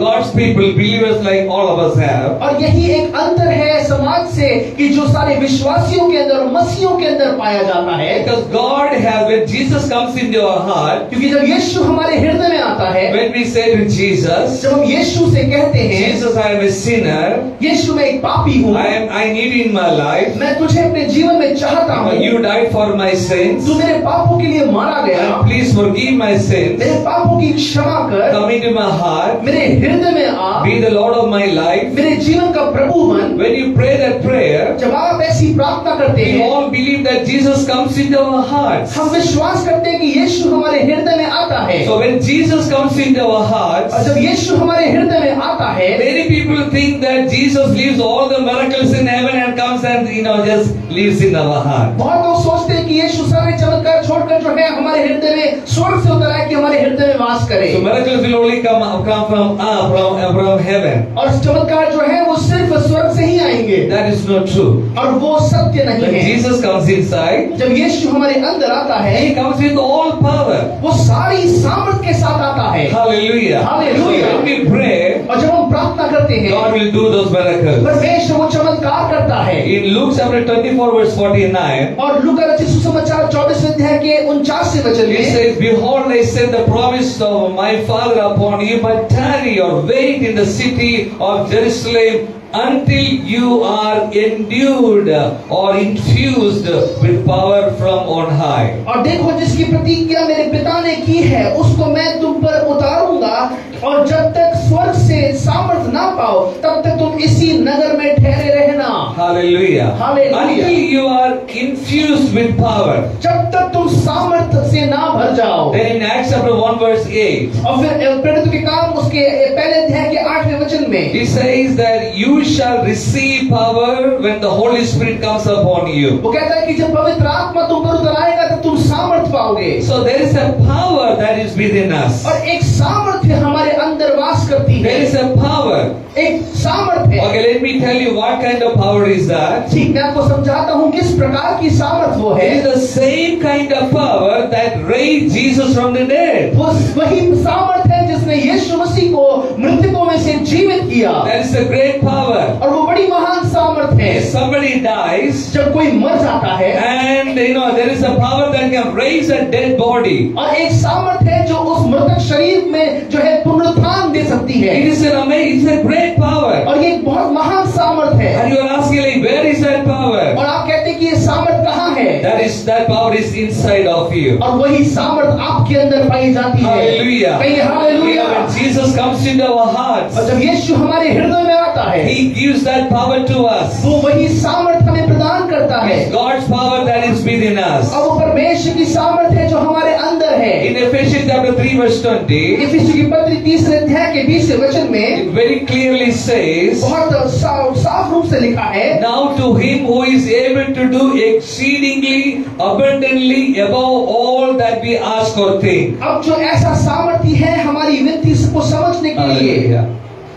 S3: God's people, believers like all of us have.
S4: और यही एक अंतर है है समाज से कि जो सारे विश्वासियों के अंदर, मसीहों के अंदर पाया जाता है।
S3: Because God has, when Jesus comes into our heart,
S4: क्योंकि जब यीशु हमारे हृदय में आता है,
S3: when we say to Jesus,
S4: जब हम यीशु से कहते हैं,
S3: Jesus, I am a sinner,
S4: यीशु मैं एक पापी हूँ,
S3: I need you in my life,
S4: मैं तुझे अपने जीवन में चाहता हूँ,
S3: you died for my sins,
S4: तू मेरे पापों के लिए मारा गया,
S3: please forgive my sins,
S4: मेरे पापों की क्षमा कर,
S3: come into my heart,
S4: मेरे हृदय में आ,
S3: be the Lord of my life.
S4: मेरे जीवन का प्रभु बन।
S3: When you pray that prayer,
S4: जब आप ऐसी प्रार्थना करते
S3: we
S4: हैं,
S3: all believe that Jesus comes into our hearts.
S4: हम विश्वास करते हैं कि यीशु हमारे हृदय में आता है।
S3: So when Jesus comes into our hearts,
S4: और जब यीशु हमारे हृदय में आता है,
S3: many people think that Jesus leaves all the miracles in heaven and comes and just lives in our heart.
S4: बहुत लोग सोचते हैं कि यीशु सारे चमत्कार छोड़कर जो है हमारे हृदय में स्वर्ग से उतर आए कि हमारे हृदय में वास करे।
S3: So miracles will only come from heaven.
S4: और चमत्कार जो है वो सिर्फ स्वर्ग से ही आएंगे।
S3: That is not true.
S4: और वो सत्य नहीं
S3: When
S4: है।
S3: Jesus comes inside,
S4: जब यीशु हमारे अंदर आता है,
S3: He comes with all power.
S4: वो सारी सामर्थ के साथ आता है।
S3: Hallelujah.
S4: Hallelujah.
S3: When we pray,
S4: और जब हम प्रार्थना करते हैं,
S3: God will do those miracles.
S4: परमेश्वर वो चमत्कार करता है।
S3: In Luke chapter 24 verse 49,
S4: और लूका रचित सुसमाचार 24वें अध्याय के 49वें वचन
S3: He
S4: में,
S3: says, behold, I send the promise of my Father upon you, but tarry or wait in the city of Jerusalem until you are endued or infused with power from on high.
S4: और देखो जिसकी प्रतिज्ञा मेरे पिता ने की है उसको मैं तुम पर उतारूंगा, और जब तक स्वर्ग से सामर्थ ना पाओ तब तक तुम इसी नगर में ठहरे रहना।
S3: Hallelujah.
S4: Hallelujah.
S3: Until you are infused with power.
S4: जब तक तुम सामर्थ से ना भर जाओ।
S3: Then in Acts chapter 1 verse 8,
S4: और फिर प्रेरितों के काम उसके पहले अध्याय के 8वें वचन में
S3: He says that you shall receive power when the Holy Spirit comes upon you.
S4: वो कहता है कि जब पवित्र आत्मा तुम पर उतर आएगा तब तुम सामर्थ पाओगे।
S3: So there is a power that is within us.
S4: और एक सामर्थ्य हमारे अंदर वास करती है।
S3: There is a power.
S4: एक सामर्थ्य है।
S3: Okay, let me tell you what kind of power is that.
S4: ठीक, मैं आपको समझाता हूँ किस प्रकार की सामर्थ वो है।
S3: It is the same kind of power that raised Jesus from the dead.
S4: वो वही सामर्थ है जिसने यीशु मसीह को मृतकों में से जीवित किया।
S3: That is a great power.
S4: और वो बड़ी महान सामर्थ है।
S3: If somebody dies
S4: जब कोई मर जाता है,
S3: and there is a power that can raise a dead body.
S4: और एक सामर्थ है जो उस मृतक शरीर में जो है पुनरुत्थान दे सकती है।
S3: It is an amazing, it's a great power.
S4: और ये एक बहुत महान सामर्थ है।
S3: And you are asking like, where is that power?
S4: और आप कहते हैं कि ये सामर्थ कहाँ है?
S3: That power is inside of you.
S4: और वही सामर्थ आपके अंदर पाई जाती है।
S3: Hallelujah.
S4: कहिए hallelujah.
S3: When Jesus comes into our hearts,
S4: और जब यीशु हमारे हृदय में आता है,
S3: He gives that power to us.
S4: वो वही सामर्थ हमें प्रदान करता है।
S3: It's God's power that is within us.
S4: और वो परमेश्वर की सामर्थ है जो हमारे अंदर है।
S3: In Ephesians chapter 3 verse 20,
S4: इफिसियों की पत्री 3 अध्याय के 20वें वचन में
S3: it very clearly says,
S4: बहुत साफ रूप से लिखा है,
S3: now to Him who is able to do exceedingly abundantly above all that we ask or think.
S4: अब जो ऐसा सामर्थ्य है हमारी विनती को समझने के लिए,
S3: Hallelujah.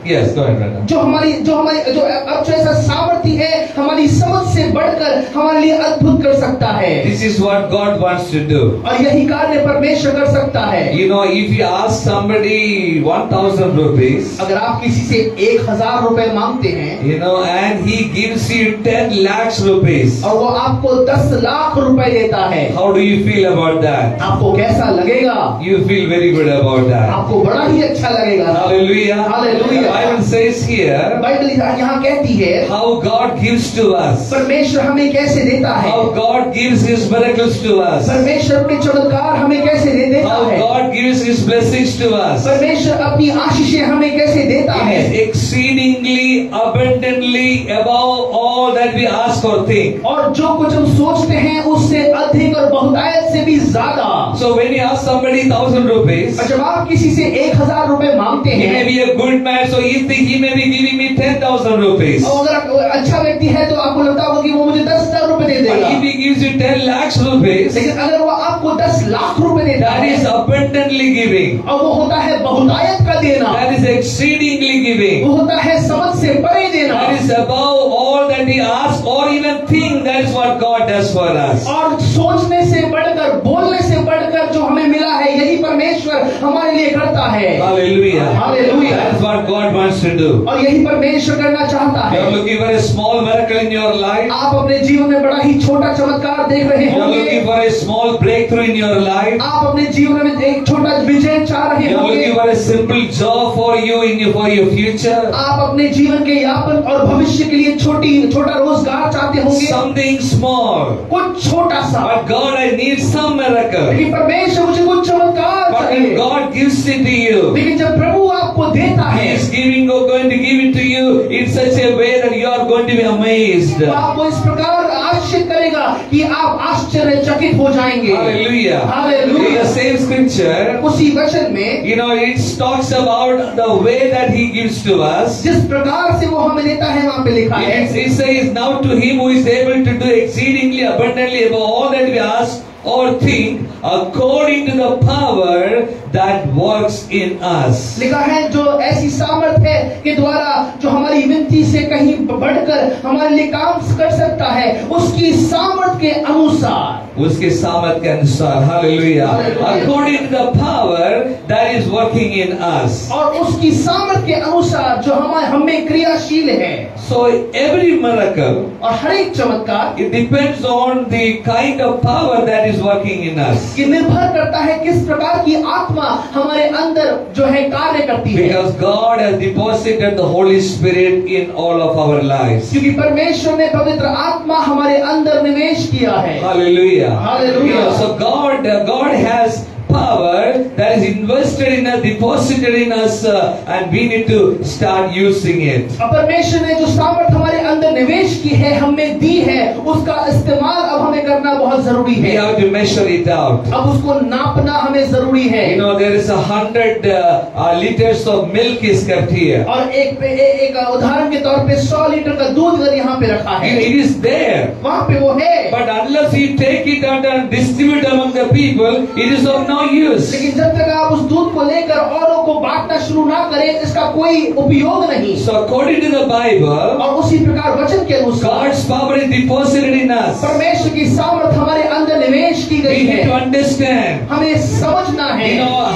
S3: Yes, go ahead, brother.
S4: जो अब जो ऐसा सामर्थ्य है हमारी समझ से बढ़कर हमारे लिए अद्भुत कर सकता है।
S3: This is what God wants to do.
S4: और यही कार्य परमेश्वर कर सकता है।
S3: If you ask somebody 1,000 rupees,
S4: अगर आप किसी से 1,000 रुपए मांगते हैं,
S3: and he gives you 10 lakhs rupees,
S4: और वो आपको 10 लाख रुपए देता है,
S3: how do you feel about that?
S4: आपको कैसा लगेगा?
S3: You feel very good about that.
S4: आपको बड़ा ही अच्छा लगेगा।
S3: Hallelujah.
S4: Hallelujah.
S3: The Bible says here,
S4: Bible यहाँ कहती है
S3: how God gives to us,
S4: परमेश्वर हमें कैसे देता है,
S3: how God gives His miracles to us,
S4: परमेश्वर अपने चमत्कार हमें कैसे दे देता
S3: how
S4: है,
S3: God gives His blessings to us.
S4: परमेश्वर अपनी आशीषें हमें कैसे देता
S3: It
S4: है,
S3: is exceedingly abundantly above all that we ask or think.
S4: और जो कुछ हम सोचते हैं उससे अधिक और बहुतायत से भी ज्यादा।
S3: So when you ask somebody 1,000 rupees,
S4: और जब आप किसी से 1,000 रुपए मांगते
S3: he may
S4: हैं,
S3: be a good man, so he think he may be giving me 10,000 rupees.
S4: और अगर आप अच्छा व्यक्ति है तो आपको लगता होगा कि वो मुझे 10,000 रुपए दे
S3: But
S4: देगा,
S3: if he gives you 10 lakhs rupees,
S4: लेकिन अगर वो आपको 10 लाख रुपए देता
S3: that
S4: है,
S3: is abundantly giving.
S4: और वो होता है बहुतायत का देना,
S3: That is exceedingly giving.
S4: वो होता है समझ से परे देना,
S3: That is above all that we ask or even think. That is what God does for us.
S4: और सोचने से बढ़कर, बोलने से बढ़कर जो हमें मिला है यही परमेश्वर हमारे लिए करता है।
S3: Hallelujah.
S4: Hallelujah.
S3: That's what God wants to do.
S4: और यही परमेश्वर करना चाहता
S3: You are
S4: है।
S3: looking for a small miracle in your life.
S4: आप अपने जीवन में बड़ा ही छोटा चमत्कार देख रहे
S3: You are
S4: होंगे।
S3: looking for a small breakthrough in your life.
S4: आप अपने जीवन में एक छोटा विजय चाह रहे
S3: You are
S4: होंगे।
S3: looking for a simple job for you for your future.
S4: आप अपने जीवन के यापन और भविष्य के लिए छोटा रोजगार चाहते होंगे।
S3: Something small.
S4: कुछ छोटा सा।
S3: But God, I need some miracle.
S4: लेकिन परमेश्वर मुझे कुछ चमत्कार
S3: But when
S4: चाहिए।
S3: God gives it to you,
S4: लेकिन जब प्रभु आपको देता
S3: He
S4: है
S3: is going to give it to you in such a way that you are going to be amazed.
S4: तो आपको इस प्रकार आश्चर्य करेगा कि आप आश्चर्यचकित हो जाएंगे।
S3: Hallelujah.
S4: Hallelujah.
S3: In the same scripture,
S4: उसी वचन में
S3: it talks about the way that He gives to us.
S4: जिस प्रकार से वो हमें देता है वहाँ पे लिखा है।
S3: It says, now to Him who is able to do exceedingly abundantly above all that we ask or think, according to the power that works in us.
S4: लिखा है जो ऐसी सामर्थ है के द्वारा जो हमारी विनती से कहीं बढ़कर हमारे लिए काम कर सकता है, उसकी सामर्थ के अनुसार।
S3: उसके सामर्थ के अनुसार, hallelujah, according to the power that is working in us.
S4: और उसकी सामर्थ के अनुसार जो हमें क्रियाशील है।
S3: So every miracle,
S4: और हर एक चमत्कार,
S3: it depends on the kind of power that is working in us.
S4: ये निर्भर करता है किस प्रकार की आत्मा हमारे अंदर जो है कार्य करती है।
S3: Because God has deposited the Holy Spirit in all of our lives.
S4: क्योंकि परमेश्वर ने पवित्र आत्मा हमारे अंदर निवेश किया है।
S3: Hallelujah.
S4: Hallelujah.
S3: So God has power that is invested in us, deposited in us, and we need to start using it.
S4: परमेश्वर ने जो सामर्थ हमारे अंदर निवेश की है, हमें दी है, उसका इस्तेमाल अब हमें करना बहुत जरूरी
S3: We
S4: है।
S3: have to measure it out.
S4: अब उसको नापना हमें जरूरी है।
S3: There is 100 liters of milk is kept here.
S4: और एक उदाहरण के तौर पे 100 लीटर का दूध अगर यहाँ पे रखा है,
S3: It is there.
S4: वहाँ पे वो है।
S3: But unless you take it out and distribute among the people, it is of no use.
S4: लेकिन जब तक आप उस दूध को लेकर औरों को बांटना शुरू ना करें, इसका कोई उपयोग नहीं।
S3: So according to the Bible,
S4: और उसी प्रकार वचन के अनुसार
S3: God's power is deposited in us.
S4: परमेश्वर की सामर्थ हमारे अंदर निवेश की गई
S3: We need to
S4: है।
S3: understand.
S4: हमें समझना है।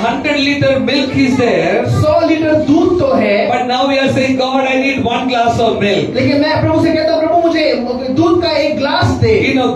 S3: 100 liter milk is there.
S4: 100 litre दूध तो है,
S3: But now we are saying, God, I need 1 glass of milk.
S4: लेकिन मैं प्रभु से कहता हूँ, प्रभु मुझे दूध का एक glass they.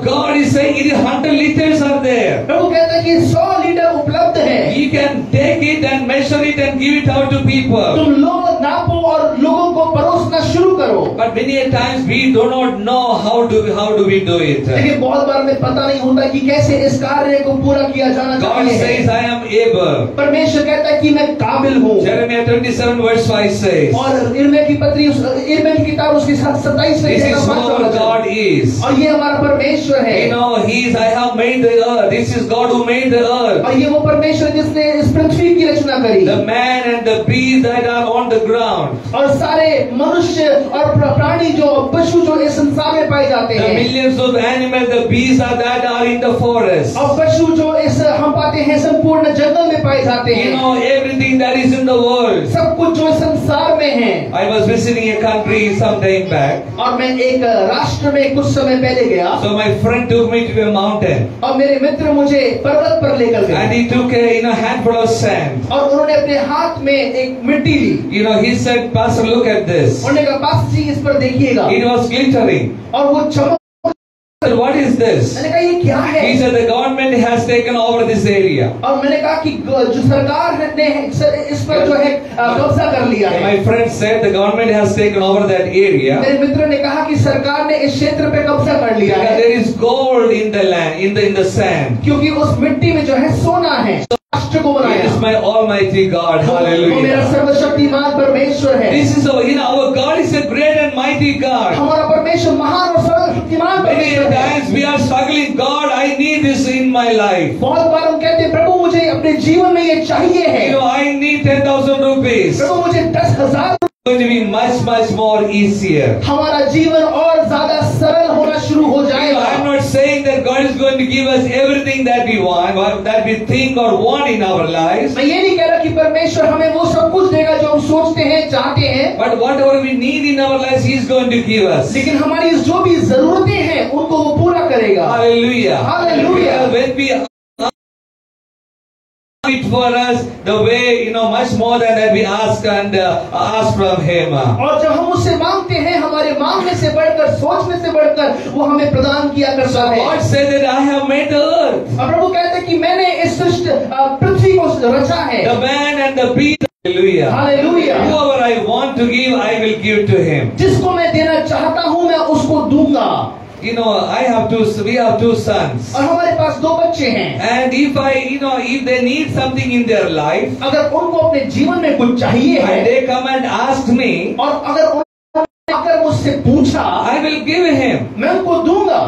S3: God is saying, it is 100 liters are there.
S4: प्रभु कहता है कि 100 लीटर उपलब्ध है।
S3: He can take it and measure it and give it out to people.
S4: तुम लोग नापो और लोगों को परोसना शुरू करो।
S3: But many a times we do not know how do we do it.
S4: लेकिन बहुत बार हमें पता नहीं होता कि कैसे इस कार्य को पूरा किया जाना
S3: God
S4: चाहिए।
S3: says, I am able.
S4: परमेश्वर कहता है कि मैं काबिल हूँ।
S3: Jeremiah 27 verse 5 says,
S4: और इर्मिया की पत्री, इर्मिया की किताब उसकी 27
S3: this is who our God is.
S4: और ये हमारा परमेश्वर है।
S3: He is, I have made the earth. This is God who made the earth.
S4: और ये वो परमेश्वर जिसने इस पृथ्वी की रचना करी।
S3: The man and the beast that are on the ground.
S4: और सारे मनुष्य और प्राणी जो पशु जो इस संसार में पाए जाते
S3: The
S4: हैं।
S3: millions of animals, the beasts that are in the forest.
S4: और पशु जो इस हम पाते हैं संपूर्ण जंगल में पाए जाते हैं।
S3: Everything that is in the world.
S4: सब कुछ जो संसार में है।
S3: I was visiting a country some time back.
S4: और मैं एक राष्ट्र में कुछ समय पहले गया।
S3: So my friend took me to a mountain.
S4: और मेरे मित्र मुझे पर्वत पर लेकर गए।
S3: And he took a handful of sand.
S4: और उन्होंने अपने हाथ में एक मिट्टी ली।
S3: He said, Pastor, look at this.
S4: उन्होंने कहा, पास्टर जी इस पर देखिएगा।
S3: It was glittering.
S4: और वो चमक।
S3: What is this?
S4: मैंने कहा ये क्या है?
S3: He said the government has taken over this area.
S4: और मैंने कहा कि जो सरकार ने इस पर जो है कब्जा कर लिया है।
S3: My friend said the government has taken over that area.
S4: मेरे मित्र ने कहा कि सरकार ने इस क्षेत्र पे कब्जा कर लिया है।
S3: There is gold in the land, in the sand.
S4: क्योंकि उस मिट्टी में जो है सोना है। राष्ट्र को बनाया।
S3: It is my Almighty God.
S4: वो मेरा
S3: Hallelujah.
S4: सर्वशक्तिमान परमेश्वर है।
S3: This is our God is a great and mighty God.
S4: हमारा परमेश्वर महान और सर्वशक्तिमान
S3: Many
S4: परमेश्वर है।
S3: times we are struggling. God, I need this in my life.
S4: बहुत बार हम कहते हैं प्रभु मुझे अपने जीवन में ये चाहिए है।
S3: I need 10,000 rupees.
S4: प्रभु मुझे 10,000
S3: Going to be much more easier.
S4: हमारा जीवन और ज्यादा सरल होना शुरू हो जाएगा।
S3: I am not saying that God is going to give us everything that we want, or that we think or want in our lives.
S4: मैं ये नहीं कह रहा कि परमेश्वर हमें वो सब कुछ देगा जो हम सोचते हैं, चाहते हैं।
S3: But whatever we need in our lives, He is going to give us.
S4: लेकिन हमारी जो भी जरूरतें हैं उनको वो पूरा करेगा।
S3: Hallelujah.
S4: Hallelujah.
S3: When we it for us the way, much more than that we ask and ask from Him.
S4: और जब हम उससे मांगते हैं, हमारे मांगने से बढ़कर, सोचने से बढ़कर वो हमें प्रदान किया करता है।
S3: God said that I have made the earth.
S4: और प्रभु कहते हैं कि मैंने इस पृथ्वी को रचा है।
S3: The man and the beast. Hallelujah.
S4: Hallelujah.
S3: Whoever I want to give, I will give to him.
S4: जिसको मैं देना चाहता हूँ मैं उसको दूंगा।
S3: We have two sons.
S4: और हमारे पास 2 बच्चे हैं।
S3: And if they need something in their life,
S4: अगर उनको अपने जीवन में कुछ चाहिए है,
S3: and they come and ask me,
S4: और अगर अगर मुझसे पूछा,
S3: I will give him.
S4: मैं उनको दूंगा।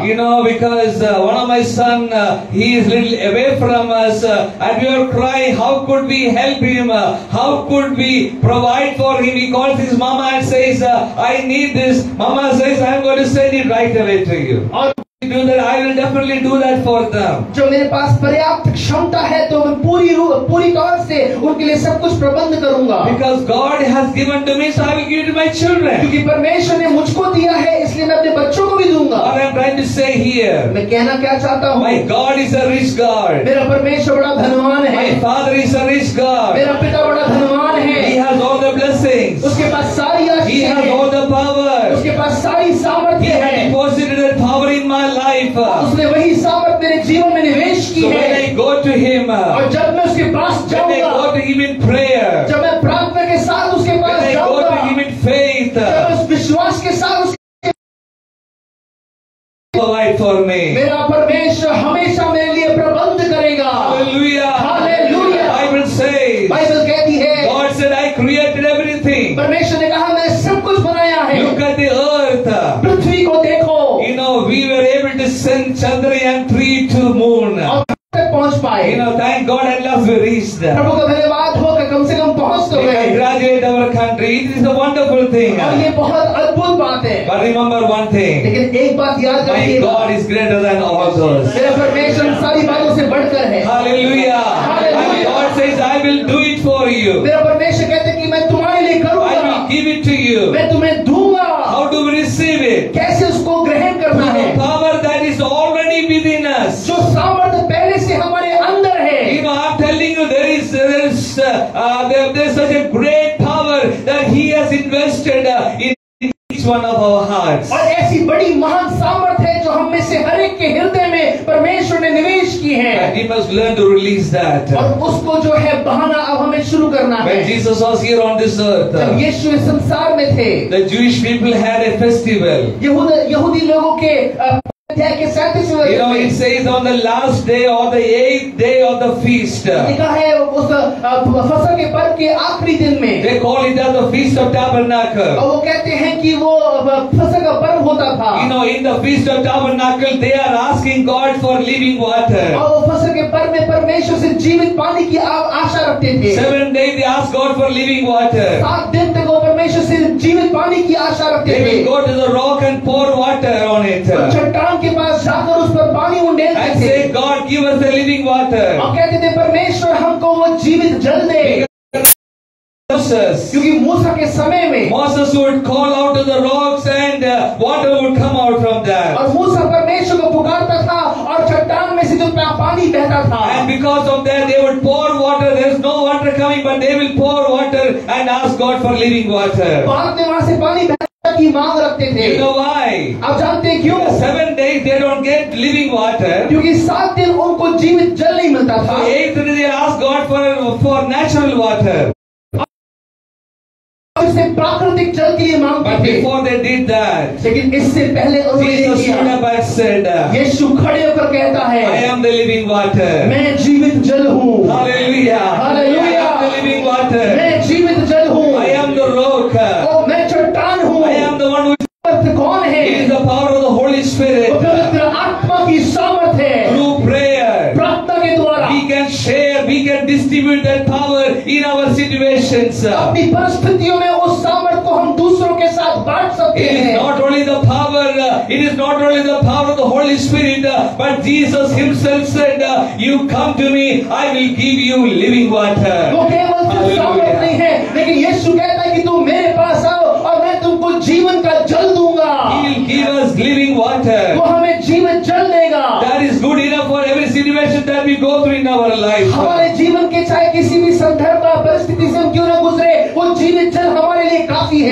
S3: Because one of my son, he is little away from us, and we are crying, how could we help him? How could we provide for him? He calls his mama and says, I need this. Mama says, I am going to send it right away to you.
S4: और
S3: Do that, I will definitely do that for them.
S4: जो मेरे पास पर्याप्त क्षमता है तो मैं पूरी तौर से उनके लिए सब कुछ प्रबंध करूंगा।
S3: Because God has given to me, so I will give to my children.
S4: क्योंकि परमेश्वर ने मुझको दिया है, इसलिए मैं अपने बच्चों को भी दूंगा।
S3: What I am trying to say here,
S4: मैं कहना क्या चाहता हूँ,
S3: my God is a rich God.
S4: मेरा परमेश्वर बड़ा धनवान है।
S3: My Father is a rich God.
S4: मेरा पिता बड़ा धनवान है।
S3: He has all the blessings.
S4: उसके पास सारी
S3: He
S4: आशीष
S3: has
S4: है।
S3: all the power.
S4: उसके पास सारी
S3: He
S4: सामर्थ्य
S3: has
S4: है।
S3: deposited that power in my life.
S4: उसने वही सामर्थ मेरे जीवन में निवेश की
S3: So when
S4: है।
S3: I go to Him,
S4: और जब मैं उसके पास
S3: when I
S4: जाऊंगा,
S3: go to Him in prayer,
S4: जब मैं प्रार्थना के साथ उसके
S3: when
S4: पास
S3: I go
S4: जाऊंगा,
S3: to Him in faith,
S4: जब उस विश्वास के साथ उसके
S3: provide for me.
S4: मेरा परमेश्वर हमेशा मेरे लिए प्रबंध करेगा।
S3: Hallelujah.
S4: Hallelujah.
S3: Bible says,
S4: Bible कहती है,
S3: God said, I created everything.
S4: परमेश्वर ने कहा मैंने सब कुछ बनाया है।
S3: Look at the earth.
S4: पृथ्वी को देखो।
S3: We were able to send Chandrayaan 3 to moon.
S4: और तक पहुंच पाए।
S3: Thank God at last we reached there.
S4: प्रभु का धन्यवाद हो कि कम से कम पहुंच तो
S3: We
S4: गए।
S3: congratulate our country. It is a wonderful thing.
S4: और ये बहुत अद्भुत बात है।
S3: But remember one thing.
S4: लेकिन एक बात याद
S3: My
S4: रखिएगा,
S3: God is greater than all those.
S4: मेरा परमेश्वर इन सारी बातों से बढ़कर है।
S3: Hallelujah.
S4: Hallelujah.
S3: And God says, I will do it for you.
S4: मेरा परमेश्वर कहते हैं कि मैं तुम्हारे लिए
S3: I
S4: करूंगा,
S3: will give it to you.
S4: मैं तुम्हें दूंगा।
S3: How do we receive it?
S4: कैसे उसको ग्रहण करना है?
S3: The power that is already within us.
S4: जो सामर्थ्य पहले से हमारे अंदर है।
S3: I'm telling you, there's such a great power that He has invested in each one of our hearts.
S4: और ऐसी बड़ी महान सामर्थ है जो हम में से हर एक के हृदय में परमेश्वर ने निवेश की है।
S3: And we must learn to release that.
S4: और उसको जो है बहाना अब हमें शुरू करना है।
S3: When Jesus was here on this earth,
S4: जब यीशु इस संसार में थे,
S3: the Jewish people had a festival.
S4: यहूदी लोगों के अध्याय के 37वें
S3: It says on the last day or the 8th day of the feast.
S4: लिखा है उस फसह के पर्व के आखिरी दिन में।
S3: They call it as the Feast of Tabernacle.
S4: और वो कहते हैं कि वो फसह का पर्व होता था।
S3: In the Feast of Tabernacle, they are asking God for living water.
S4: और वो फसह के पर्व में परमेश्वर से जीवित पानी की आशा रखते थे।
S3: 7 days they ask God for living water.
S4: 7 दिन तक वो परमेश्वर से जीवित पानी की आशा रखते
S3: They
S4: थे।
S3: will go to the rock and pour water on it.
S4: चट्टान के पास जाकर उस पर पानी उंडेलते
S3: And
S4: थे।
S3: say, God, give us the living water.
S4: और कहते थे परमेश्वर हमको वो जीवित जल दे।
S3: Moses.
S4: क्योंकि मूसा के समय में
S3: Moses would call out to the rocks and water would come out from that.
S4: और मूसा परमेश्वर को पुकारता था और चट्टान में से जो पानी बहता था।
S3: And because of that they would pour water. There is no water coming, but they will pour water and ask God for living water.
S4: बाद में वहाँ से पानी बहने की मांग रखते थे।
S3: You know why?
S4: आप जानते हैं क्यों?
S3: 7 days they don't get living water.
S4: क्योंकि 7 दिन उनको जीवित जल नहीं मिलता था।
S3: 8th day they ask God for natural water.
S4: इससे प्राकृतिक जल के लिए मांगते
S3: But
S4: थे।
S3: before they did that,
S4: लेकिन इससे पहले उन्होंने
S3: Jesus stood up and said,
S4: यीशु खड़े होकर कहता है,
S3: I am the living water.
S4: मैं जीवित जल हूँ।
S3: Hallelujah.
S4: Hallelujah.
S3: I am the living water.
S4: मैं जीवित जल हूँ।
S3: I am the rock.
S4: और मैं चट्टान हूँ।
S3: I am the one who
S4: सामर्थ कौन है?
S3: is the power of the Holy Spirit.
S4: वो पवित्र आत्मा की सामर्थ है।
S3: Through prayer,
S4: प्रार्थना के द्वारा
S3: we can share, we can distribute that power in our situations.
S4: अपनी परिस्थितियों में उस सामर्थ को हम दूसरों के साथ बांट सकते
S3: It is
S4: हैं।
S3: not only the power, it is not only the power of the Holy Spirit, but Jesus Himself said, you come to me, I will give you living water.
S4: वो केवल सिर्फ सामर्थ नहीं है, लेकिन यीशु कहता है कि तुम मेरे पास आओ और मैं तुमको जीवन का जल दूंगा।
S3: He will give us living water.
S4: वो हमें जीवन जल देगा।
S3: That is good enough for every situation that we go through in our life.
S4: हमारे जीवन के चाहे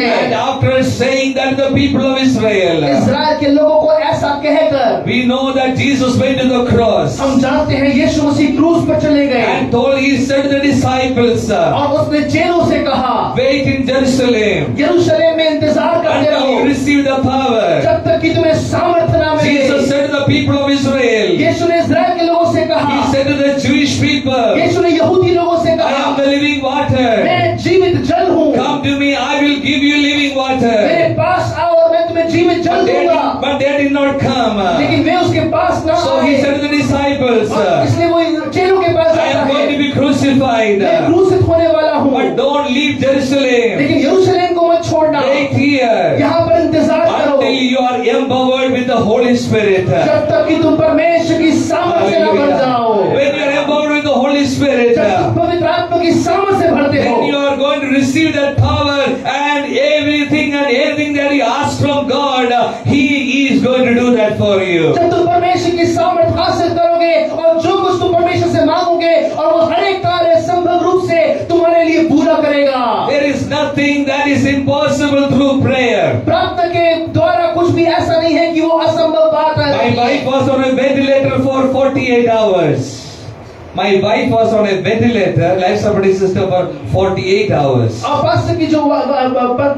S3: And after saying that to the people of Israel,
S4: इस्राएल के लोगों को ऐसा कहकर,
S3: we know that Jesus went to the cross
S4: हम जानते हैं यीशु मसीह क्रूस पर चले गए
S3: and told, he said to the disciples,
S4: और उसने चेलों से कहा,
S3: wait in Jerusalem
S4: यरूशलेम में इंतजार करते
S3: until you
S4: रहो
S3: receive the power.
S4: जब तक कि तुम्हें सामर्थ्य ना मिले।
S3: Jesus said to the people of Israel,
S4: यीशु ने इस्राएल के लोगों से कहा,
S3: he said to the Jewish people,
S4: यीशु ने यहूदी लोगों से
S3: I
S4: कहा,
S3: am the living water.
S4: मैं जीवित जल हूँ,
S3: Come to me, I will give you living water.
S4: मेरे पास आओ और मैं तुम्हें जीवित जल दूंगा।
S3: But they did not come.
S4: लेकिन वे उसके पास ना
S3: So he
S4: आए।
S3: said to the disciples,
S4: और इसलिए वो चेलों के पास
S3: I
S4: आता
S3: am going to
S4: है,
S3: be crucified,
S4: मैं क्रूसित होने वाला हूँ,
S3: but don't leave Jerusalem.
S4: लेकिन यरूशलेम को मत छोड़ना,
S3: Wait here
S4: यहाँ पर इंतजार करो
S3: until you are empowered with the Holy Spirit.
S4: जब तक कि तुम परमेश्वर की सामर्थ से न भर जाओ।
S3: When you are empowered with the Holy Spirit,
S4: जब तुम पवित्र आत्मा की सामर्थ से भरते हो,
S3: then you are going to receive that power, and everything and anything that you ask from God, He is going to do that for you.
S4: जब तुम परमेश्वर की सामर्थ हासिल करोगे और जो कुछ तुम परमेश्वर से मांगोगे और वो हर एक कार्य संभव रूप से तुम्हारे लिए पूरा करेगा।
S3: There is nothing that is impossible through prayer.
S4: प्रार्थना के द्वारा कुछ भी ऐसा नहीं है कि वो असंभव बात है।
S3: My wife was on a ventilator for 48 hours. My wife was on a ventilator, life support system, for 48 hours.
S4: और पास्टर की जो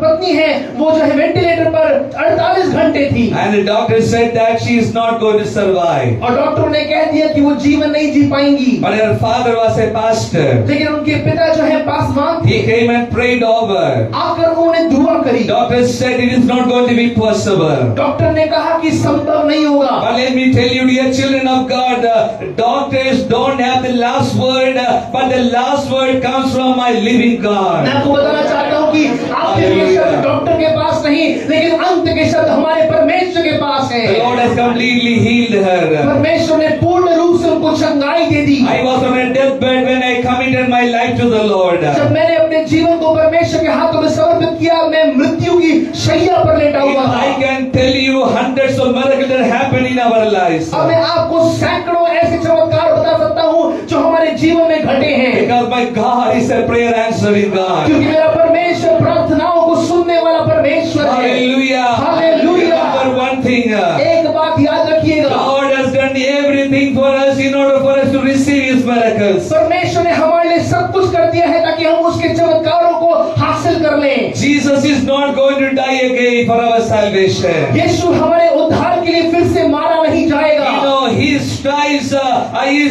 S4: पत्नी है वो जो है वेंटिलेटर पर 48 घंटे थी।
S3: And the doctor said that she is not going to survive.
S4: और डॉक्टरों ने कह दिया कि वो जीवन नहीं जी पाएंगी।
S3: But her father was a pastor.
S4: लेकिन उनके पिता जो है पासवान थे।
S3: He came and prayed over.
S4: आकर उन्होंने दुआ करी।
S3: Doctor said it is not going to be possible.
S4: Doctor ने कहा कि संभव नहीं होगा।
S3: But let me tell you, dear children of God, doctors don't have the last word, but the last word comes from my living God.
S4: मैं आपको बताना चाहता हूँ कि आपके लिए शब्द डॉक्टर के पास नहीं, लेकिन अंत के शब्द हमारे परमेश्वर के पास है।
S3: The Lord has completely healed her.
S4: परमेश्वर ने पूर्ण रूप से उनको चंगाई दे दी।
S3: I was on a deathbed when I committed my life to the Lord.
S4: जब मैंने अपने जीवन को परमेश्वर के हाथों में समर्पित किया, मैं मृत्यु की शैया पर लेटा हुआ था।
S3: I can tell you hundreds of miracles that happen in our lives.
S4: अब मैं आपको सैकड़ों ऐसे चमत्कार बता सकता हूँ जो हमारे जीवन में घटे हैं।
S3: Because my God is a prayer answering God.
S4: क्योंकि मेरा परमेश्वर प्रार्थनाओं को सुनने वाला परमेश्वर है।
S3: Hallelujah.
S4: Hallelujah.
S3: Remember one thing.
S4: एक बात याद रखिएगा,
S3: God has done everything for us in order for us to receive His miracles.
S4: परमेश्वर ने हमारे लिए सब कुछ कर दिया है ताकि हम उसके चमत्कारों को हासिल कर लें।
S3: Jesus is not going to die again for our salvation.
S4: यीशु हमारे उद्धार के लिए फिर से मारा नहीं जाएगा।
S3: You know, His stripes,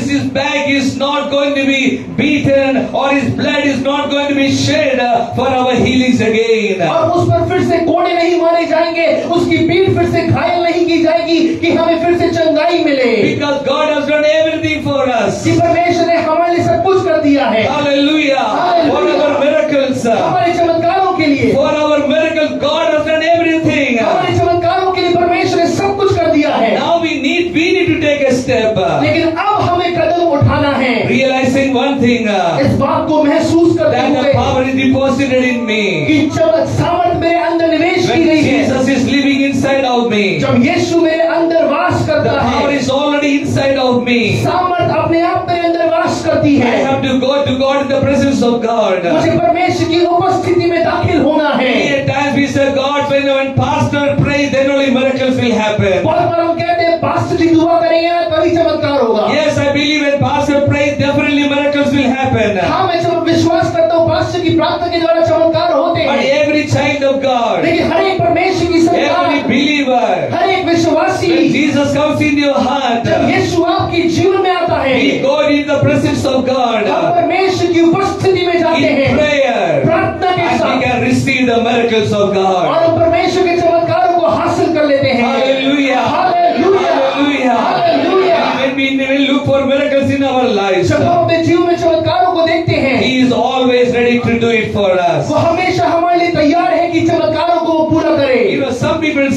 S3: His back is not going to be beaten, or His blood is not going to be shed for our healings again.
S4: और उस पर फिर से कोड़े नहीं मारे जाएंगे, उसकी पीठ फिर से घायल नहीं की जाएगी कि हमें फिर से चंगाई मिले।
S3: Because God has done everything for us.
S4: कि परमेश्वर ने हमारे लिए सब कुछ कर दिया है।
S3: Hallelujah. For our miracles.
S4: हमारे चमत्कारों के लिए,
S3: For our miracles, God has done everything.
S4: हमारे चमत्कारों के लिए परमेश्वर ने सब कुछ कर दिया है।
S3: Now we need to take a step.
S4: लेकिन अब हमें कदम उठाना है।
S3: Realizing one thing,
S4: इस बात को महसूस करते
S3: that the
S4: हुए
S3: power is deposited in me.
S4: कि जब सामर्थ मेरे अंदर निवेश की
S3: When
S4: गई है,
S3: Jesus is living inside of me,
S4: जब यीशु मेरे अंदर वास
S3: the
S4: करता
S3: power
S4: है,
S3: is already inside of me.
S4: सामर्थ अपने आप मेरे अंदर वास करती
S3: I
S4: है।
S3: have to go to God in the presence of God.
S4: मुझे परमेश्वर की उपस्थिति में दाखिल होना है।
S3: Many times we say, God, when pastor prays, then only miracles will happen.
S4: बहुत बार हम कहते हैं पास्टर जी दुआ करेंगे तभी चमत्कार होगा।
S3: Yes, I believe when pastor prays, definitely miracles will happen.
S4: हाँ, मैं जब विश्वास करता हूँ पास्टर की प्रार्थना के द्वारा चमत्कार होते
S3: But
S4: हैं,
S3: every child of God,
S4: लेकिन हर एक परमेश्वर की
S3: every
S4: संतान,
S3: believer,
S4: हर एक विश्वासी,
S3: when Jesus comes into your heart,
S4: जब यीशु आपके जीवन में आता है,
S3: we go in the presence of
S4: हम
S3: God
S4: परमेश्वर की उपस्थिति में जाते
S3: in
S4: हैं
S3: prayer,
S4: प्रार्थना के
S3: and we
S4: साथ,
S3: can receive the miracles of
S4: और
S3: God.
S4: हम परमेश्वर के चमत्कारों को हासिल कर लेते हैं।
S3: Hallelujah.
S4: Hallelujah,
S3: Hallelujah.
S4: Hallelujah.
S3: When we look for miracles in our lives,
S4: जब हम अपने जीवन में चमत्कारों को देखते हैं,
S3: He is always ready to do it for us.
S4: वो हमेशा हमारे लिए तैयार है कि चमत्कारों को वो पूरा करे।
S3: You know, some people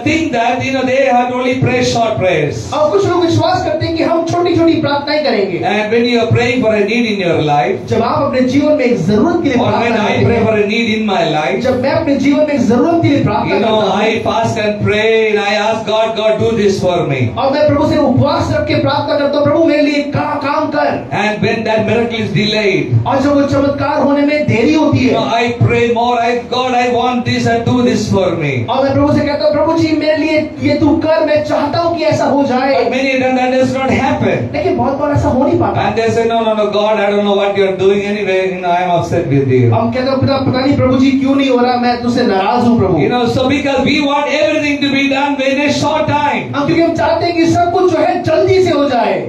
S3: think that they have to only pray short prayers.
S4: और कुछ लोग विश्वास करते हैं कि हम छोटी छोटी प्रार्थनाएं करेंगे.
S3: And when you are praying for a need in your life,
S4: जब आप अपने जीवन में एक जरूरत के लिए
S3: or when
S4: प्रार्थना
S3: I
S4: करते
S3: pray
S4: हैं,
S3: for a need in my life,
S4: जब मैं अपने जीवन में एक जरूरत के लिए प्रार्थना करता हूँ,
S3: I fast and pray and I ask God, God do this for me.
S4: और मैं प्रभु से उपवास रख के प्रार्थना करता हूँ, प्रभु मेरे लिए काम कर.
S3: And when that miracle is delayed,
S4: और जब वो चमत्कार होने में देरी होती है,
S3: I pray more. God, I want this and do this for me.
S4: और मैं प्रभु से कहता हूँ, प्रभु जी मेरे लिए ये तू कर, मैं चाहता हूँ कि ऐसा हो जाए.
S3: But many times that does not happen.
S4: लेकिन बहुत बार ऐसा हो नहीं पाता.
S3: And they say, no, God, I don't know what you are doing anyway. I am upset with you.
S4: हम कहते हैं पता नहीं प्रभु जी क्यों नहीं हो रहा, मैं तुझसे नाराज हूँ प्रभु.
S3: So because we want everything to be done in a short time.
S4: हम क्योंकि हम चाहते हैं कि सब कुछ जो है जल्दी से हो जाए.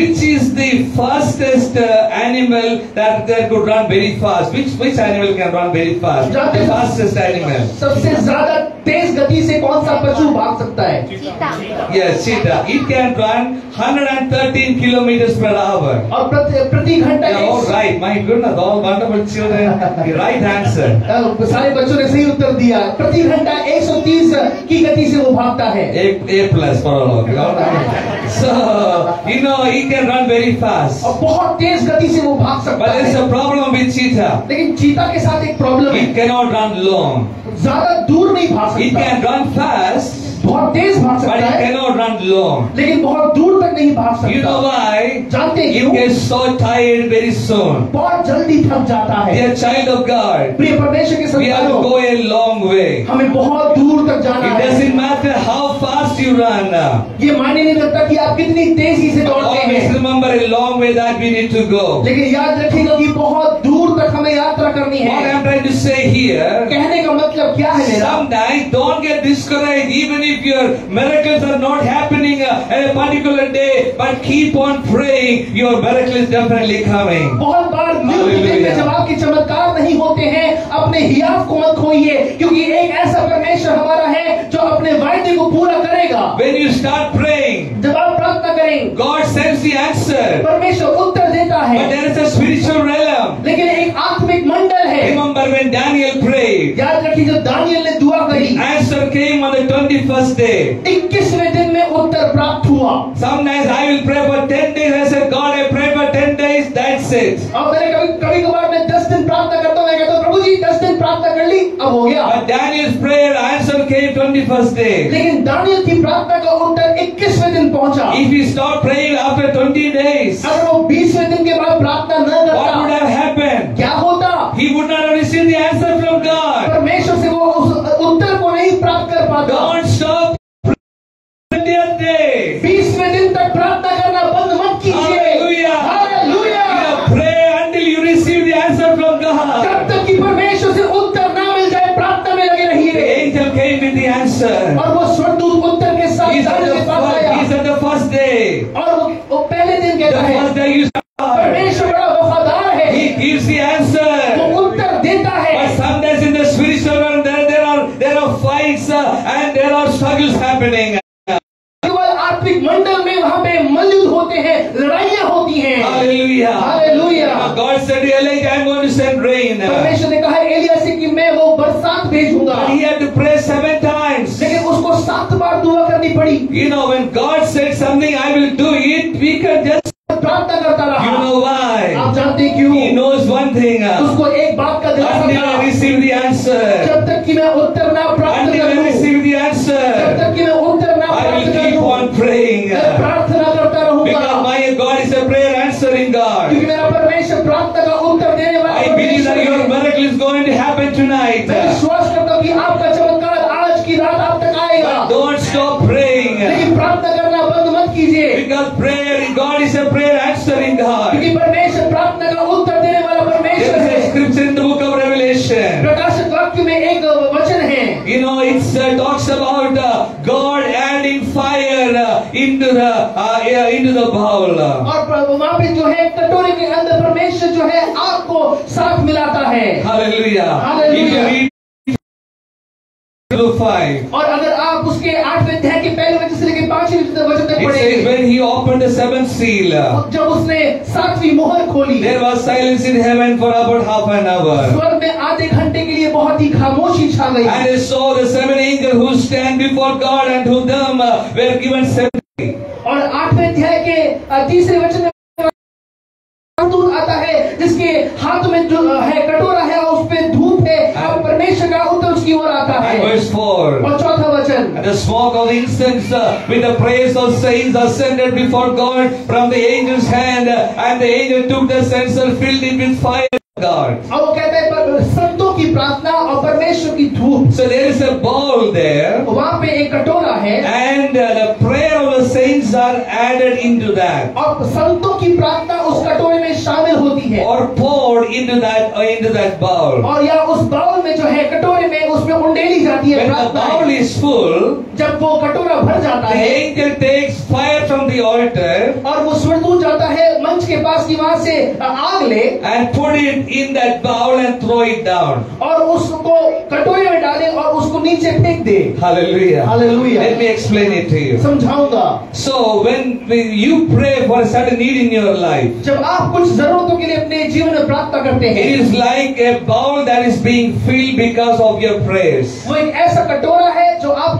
S3: Which is the fastest animal that could run very fast? Which animal can run very fast? The fastest animal.
S4: सबसे ज्यादा तेज गति से कौन सा पशु भाग सकता है?
S3: Yes, cheetah. It can run 113 kilometers per hour.
S4: और प्रति घंटा.
S3: All right, my goodness, all wonderful children. The right answer.
S4: सारे बच्चों ने सही उत्तर दिया. प्रति घंटा 130 की गति से वो भागता है.
S3: A plus for all of you. All right. So he can run very fast.
S4: और बहुत तेज गति से वो भाग सकता
S3: But there is
S4: है.
S3: a problem with cheetah.
S4: लेकिन चीता के साथ एक प्रॉब्लम है.
S3: It cannot run long.
S4: ज्यादा दूर नहीं भाग
S3: It
S4: सकता.
S3: can run fast,
S4: बहुत तेज भाग
S3: but
S4: सकता
S3: it
S4: है,
S3: cannot run long.
S4: लेकिन बहुत दूर तक नहीं भाग
S3: You know
S4: सकता.
S3: why?
S4: जानते हैं
S3: It
S4: क्यों?
S3: gets so tired very soon.
S4: बहुत जल्दी थक जाता है.
S3: Dear child of God,
S4: प्रिय परमेश्वर के
S3: we have to
S4: संतानों,
S3: go a long way.
S4: हमें बहुत दूर तक जाना
S3: It
S4: है.
S3: doesn't matter how fast you run.
S4: ये मायने नहीं रखता कि आप कितनी तेजी से दौड़ते
S3: Always
S4: हैं,
S3: remember a long way that we need to go.
S4: लेकिन याद रखिएगा कि बहुत दूर तक हमें यात्रा करनी
S3: What
S4: है.
S3: I'm trying to say here,
S4: कहने का मतलब क्या है मेरा?
S3: sometimes don't get discouraged even if your miracles are not happening at a particular day, but keep on praying. Your miracle is definitely coming.
S4: बहुत बार दिन में जब आपके चमत्कार नहीं होते हैं, अपने हियाव को मत खोइए, क्योंकि एक ऐसा परमेश्वर हमारा है जो अपने वायदे को पूरा करेगा.
S3: When you start praying,
S4: जब आप प्रार्थना करें,
S3: God sends the answer.
S4: परमेश्वर उत्तर देता
S3: But
S4: है,
S3: there is a spiritual realm.
S4: लेकिन एक आत्मिक मंडल है.
S3: Remember when Daniel prayed,
S4: याद रखिए जब दानियल ने दुआ करी,
S3: answer came on the 21st day.
S4: 21वें दिन में उत्तर प्राप्त हुआ.
S3: Sometimes I will pray for 10 days. I said, God, I prayed for 10 days. That's it.
S4: और मैंने कभी कभार मैं 10 दिन प्रार्थना करता हूँ, मैं कहता हूँ प्रभु जी 10 दिन प्रार्थना कर ली, अब हो गया.
S3: But Daniel's prayer answer came 21st day.
S4: लेकिन दानियल की प्रार्थना का उत्तर 21वें दिन पहुंचा.
S3: If he stopped praying after 20 days,
S4: अगर वो 20वें दिन के बाद प्रार्थना न
S3: what would
S4: करता,
S3: have happened?
S4: क्या होता?
S3: He would not have received the answer from God.
S4: परमेश्वर से वो उस उत्तर को नहीं प्राप्त कर पाता.
S3: Don't stop praying 20th day.
S4: 20वें दिन तक प्रार्थना करना बंद मत कीजिए.
S3: Hallelujah.
S4: Hallelujah.
S3: Pray until you receive the answer from God.
S4: जब तक कि परमेश्वर से उत्तर ना मिल जाए, प्रार्थना में लगे
S3: The
S4: रहिए.
S3: angel came with the answer.
S4: और वो स्वर्गदूत उत्तर के साथ
S3: He
S4: दानियल के पास आया.
S3: said the first day.
S4: और वो पहले दिन
S3: The
S4: कहता है,
S3: first day you start.
S4: परमेश्वर बड़ा वफादार है,
S3: He gives the answer.
S4: वो उत्तर देता है.
S3: But sometimes in the spiritual world there are fights and there are struggles happening.
S4: केवल आत्मिक मंडल में वहाँ पे मल्लयुद्ध होते हैं, लड़ाइयाँ होती हैं.
S3: Hallelujah.
S4: Hallelujah.
S3: God said to Elijah, I'm going to send rain.
S4: परमेश्वर ने कहा एलिया से कि मैं वो बरसात भेजूंगा,
S3: But he had to pray 7 times.
S4: लेकिन उसको 7 बार दुआ करनी पड़ी.
S3: When God said something, I will do it, we can just,
S4: प्रार्थना करता रहा.
S3: you know why?
S4: आप जानते हैं क्यों?
S3: He knows one thing.
S4: उसको एक बात का दिलासा
S3: Until I
S4: था,
S3: receive the answer,
S4: जब तक कि मैं उत्तर ना प्राप्त
S3: until I
S4: करूं,
S3: receive the
S4: जब
S3: answer,
S4: तक कि मैं उत्तर ना
S3: I
S4: प्राप्त
S3: will keep
S4: करूं,
S3: on praying.
S4: मैं प्रार्थना करता रहूंगा.
S3: Because my God is a prayer answering God.
S4: क्योंकि मेरा परमेश्वर प्रार्थना का उत्तर देने वाला
S3: I believe that your
S4: परमेश्वर है.
S3: miracle is going to happen tonight.
S4: मैं विश्वास करता हूँ कि आपका चमत्कार आज की रात आप तक आएगा.
S3: Don't stop praying.
S4: लेकिन प्रार्थना करना बंद मत कीजिए,
S3: Because God is a prayer answering God.
S4: क्योंकि परमेश्वर प्रार्थना का उत्तर देने वाला परमेश्वर
S3: There is a
S4: है.
S3: scripture in the book of Revelation.
S4: प्रकाशित वाक्य में एक वचन है,
S3: It talks about God adding fire into the bowl.
S4: और वहाँ पे जो है कटोरे के अंदर परमेश्वर जो है आपको साथ मिलाता है.
S3: Hallelujah.
S4: Hallelujah.
S3: If you read 5,
S4: और अगर आप उसके 8वें अध्याय के पहले वचन से लेकर 5वें वचन तक
S3: it says
S4: पढ़ेंगे,
S3: when he opened the seventh seal,
S4: जब उसने 7वीं मोहर खोली,
S3: there was silence in heaven for about half an hour.
S4: स्वर्ग में आधे घंटे के लिए बहुत ही खामोशी छा गई।
S3: And they saw the seven angels who stand before God, and to them were given 70.
S4: और 8वें अध्याय के तीसरे वचन में दूत आता है जिसके हाथ में जो है कटोरा है और उस पे धूप है, अब परमेश्वर का उत्तर उसकी ओर आता है।
S3: And verse 4.
S4: और चौथा वचन,
S3: And the smoke of incense with the praise of saints ascended before God from the angel's hand, and the angel took the censer, filled it with fire of God.
S4: और वो कहता है पर संतों की प्रार्थना और परमेश्वर की धूप।
S3: So there is a bowl there,
S4: वहाँ पे एक कटोरा है
S3: and the prayer of the saints are added into that,
S4: और संतों की प्रार्थना उस कटोरे में शामिल होती है
S3: or poured into that bowl.
S4: और या उस बाउल में जो है कटोरे में उसमें उंडेली जाती है
S3: When the
S4: प्रार्थना।
S3: bowl is full,
S4: जब वो कटोरा भर जाता
S3: the
S4: है
S3: angel takes fire from the altar
S4: और वो स्वर्गदूत जाता है मंच के पास की वहाँ से आग ले
S3: and put it in that bowl and throw it down.
S4: और उसको कटोरे में डाले और उसको नीचे फेंक दे।
S3: Hallelujah.
S4: Hallelujah.
S3: Let me explain it to you.
S4: समझाऊंगा।
S3: So when you pray for a certain need in your life,
S4: जब आप कुछ जरूरतों के लिए अपने जीवन में प्रार्थना करते हैं,
S3: it is like a bowl that is being filled because of your prayers.
S4: वो एक ऐसा कटोरा है जो आप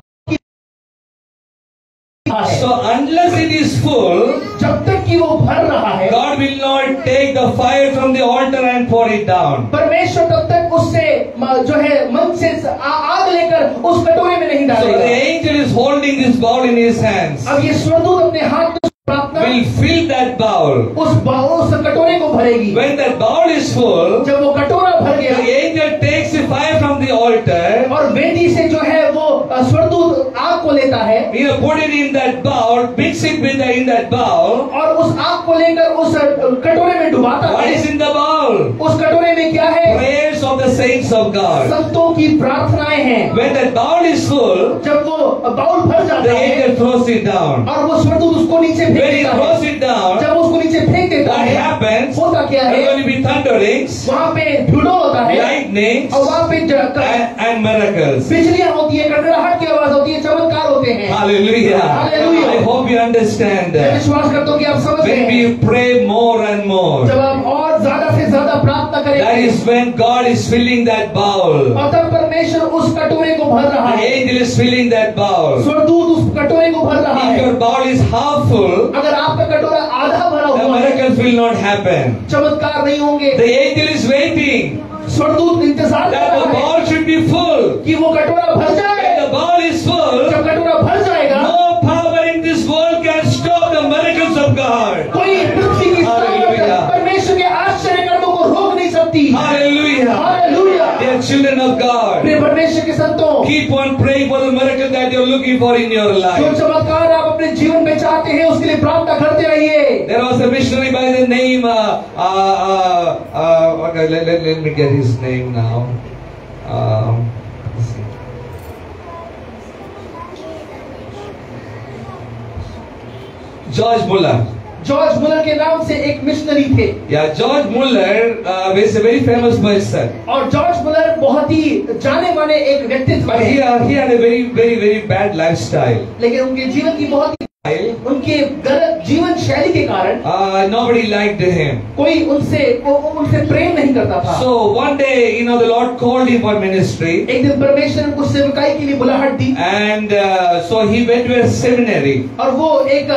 S3: So unless it is full,
S4: जब तक कि वो भर रहा है,
S3: God will not take the fire from the altar and pour it down.
S4: परमेश्वर तब तक उससे जो है मन से आग लेकर उस कटोरे में नहीं
S3: So the
S4: डालेगा।
S3: angel is holding this bowl in his hands.
S4: अब ये स्वर्गदूत अपने हाथ में प्रार्थना
S3: Will fill that bowl.
S4: उस कटोरे को भरेगी।
S3: When that bowl is full,
S4: जब वो कटोरा भर
S3: the
S4: गया
S3: angel takes the fire from the altar,
S4: और वेदी से जो है वो स्वर्गदूत आग को लेता है
S3: put it in that bowl, mix it with in that bowl.
S4: और उस आग को लेकर उस कटोरे में डुबाता
S3: What
S4: है।
S3: is in the bowl?
S4: उस कटोरे में क्या है?
S3: Prayers of the saints of God.
S4: संतों की प्रार्थनाएं हैं।
S3: When that bowl is full,
S4: जब वो बाउल भर
S3: the
S4: जाता है
S3: angel throws it down.
S4: और वो स्वर्गदूत उसको नीचे फेंक
S3: When he
S4: देता
S3: throws
S4: है,
S3: it down,
S4: जब वो उसको नीचे फेंक देता
S3: what
S4: है,
S3: happens?
S4: होता क्या
S3: There are
S4: है?
S3: going to be thunderings,
S4: वहाँ पे धुलो होता है
S3: lightnings,
S4: और वहाँ पे
S3: and miracles.
S4: बिजलियां होती है, कड़कड़ाहट की आवाज होती है, चमत्कार होते हैं।
S3: Hallelujah.
S4: Hallelujah.
S3: I hope you understand
S4: मैं
S3: that.
S4: विश्वास करता हूँ कि आप समझ रहे
S3: When
S4: हैं।
S3: we pray more and more,
S4: जब आप और ज्यादा से ज्यादा प्रार्थना
S3: that
S4: करेंगे
S3: is when God is filling that bowl.
S4: और तब परमेश्वर उस कटोरे को भर रहा
S3: The
S4: है,
S3: angel is filling that bowl.
S4: स्वर्गदूत उस कटोरे को भर रहा
S3: If
S4: है।
S3: your bowl is half full,
S4: अगर आपका कटोरा आधा भरा
S3: the
S4: हुआ है,
S3: miracles will not happen.
S4: चमत्कार नहीं होंगे।
S3: The angel is waiting
S4: स्वर्गदूत इंतजार कर
S3: that the
S4: रहा है
S3: bowl should be full.
S4: कि वो कटोरा भर
S3: When
S4: जाए।
S3: the bowl is full,
S4: जब कटोरा भर जाएगा,
S3: no power in this world can stop the miracles of God.
S4: कोई पृथ्वी की
S3: Hallelujah.
S4: ताकत परमेश्वर के आश्चर्य कर्मों को रोक नहीं सकती।
S3: Hallelujah.
S4: Hallelujah.
S3: Dear children of God,
S4: प्रिय परमेश्वर के संतों,
S3: keep on praying for the miracle that you're looking for in your
S4: जो
S3: life.
S4: चमत्कार आप अपने जीवन में चाहते हैं उसके लिए प्रार्थना करते रहिए।
S3: There was a missionary by the name, okay, let me get his name now. Let's see. George Muller.
S4: George Muller के नाम से एक मिशनरी थे
S3: Yeah, George Muller is a very famous person.
S4: और जॉर्ज मुलर बहुत ही जाने माने एक व्यक्तित्व
S3: But he had a very bad lifestyle.
S4: लेकिन उनके जीवन की बहुत ही उनके गलत जीवन शैली के कारण
S3: Nobody liked him.
S4: कोई उनसे प्रेम नहीं करता था।
S3: So one day, the Lord called him for ministry.
S4: एक दिन परमेश्वर ने उस सेवकाई के लिए बुलाहट दी
S3: And so he went to a seminary.
S4: और वो एक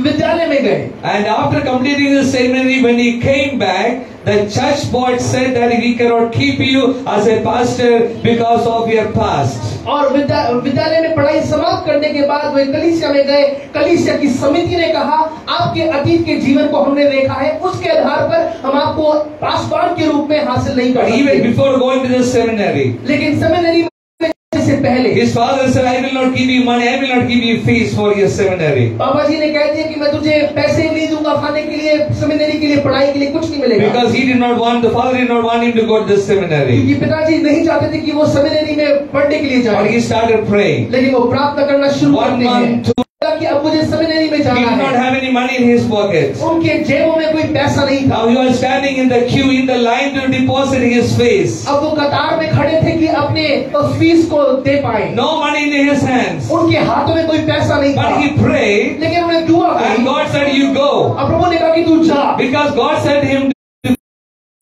S4: विद्यालय में गए
S3: And after completing the seminary, when he came back, the church board said that we cannot keep you as a pastor because of your past.
S4: और विद्यालय में पढ़ाई समाप्त करने के बाद वे कलीसिया में गए। कलीसिया की समिति ने कहा आपके अतीत के जीवन को हमने देखा है, उसके आधार पर हम आपको पासवान के रूप में हासिल नहीं कर
S3: But even
S4: सकते।
S3: before going to the seminary,
S4: लेकिन सेमिनरी में से पहले
S3: his father said, I will not give you money, I will not give you fees for your seminary.
S4: पापा जी ने कह दिया कि मैं तुझे पैसे नहीं दूंगा खाने के लिए, सेमिनरी के लिए, पढ़ाई के लिए कुछ नहीं मिलेगा।
S3: Because the father did not want him to go to the seminary.
S4: क्योंकि पिताजी नहीं चाहते थे कि वो सेमिनरी में पढ़ने के लिए
S3: But
S4: जाए।
S3: he started praying.
S4: लेकिन वो प्रार्थना करना शुरू
S3: 1
S4: करते
S3: month,
S4: हैं कि अब मुझे सेमिनरी में
S3: he
S4: जाना
S3: did not
S4: है।
S3: have any money in his pockets.
S4: उनके जेबों में कोई पैसा नहीं था।
S3: Now he was standing in the queue in the line to deposit his fees.
S4: अब वो कतार में खड़े थे कि अपने उस फीस को दे पाए।
S3: No money in his hands.
S4: उनके हाथों में कोई पैसा नहीं था।
S3: But he prayed
S4: लेकिन उन्हें दुआ
S3: and
S4: की
S3: God said, you go.
S4: और प्रभु ने कहा कि तू जा।
S3: Because God said him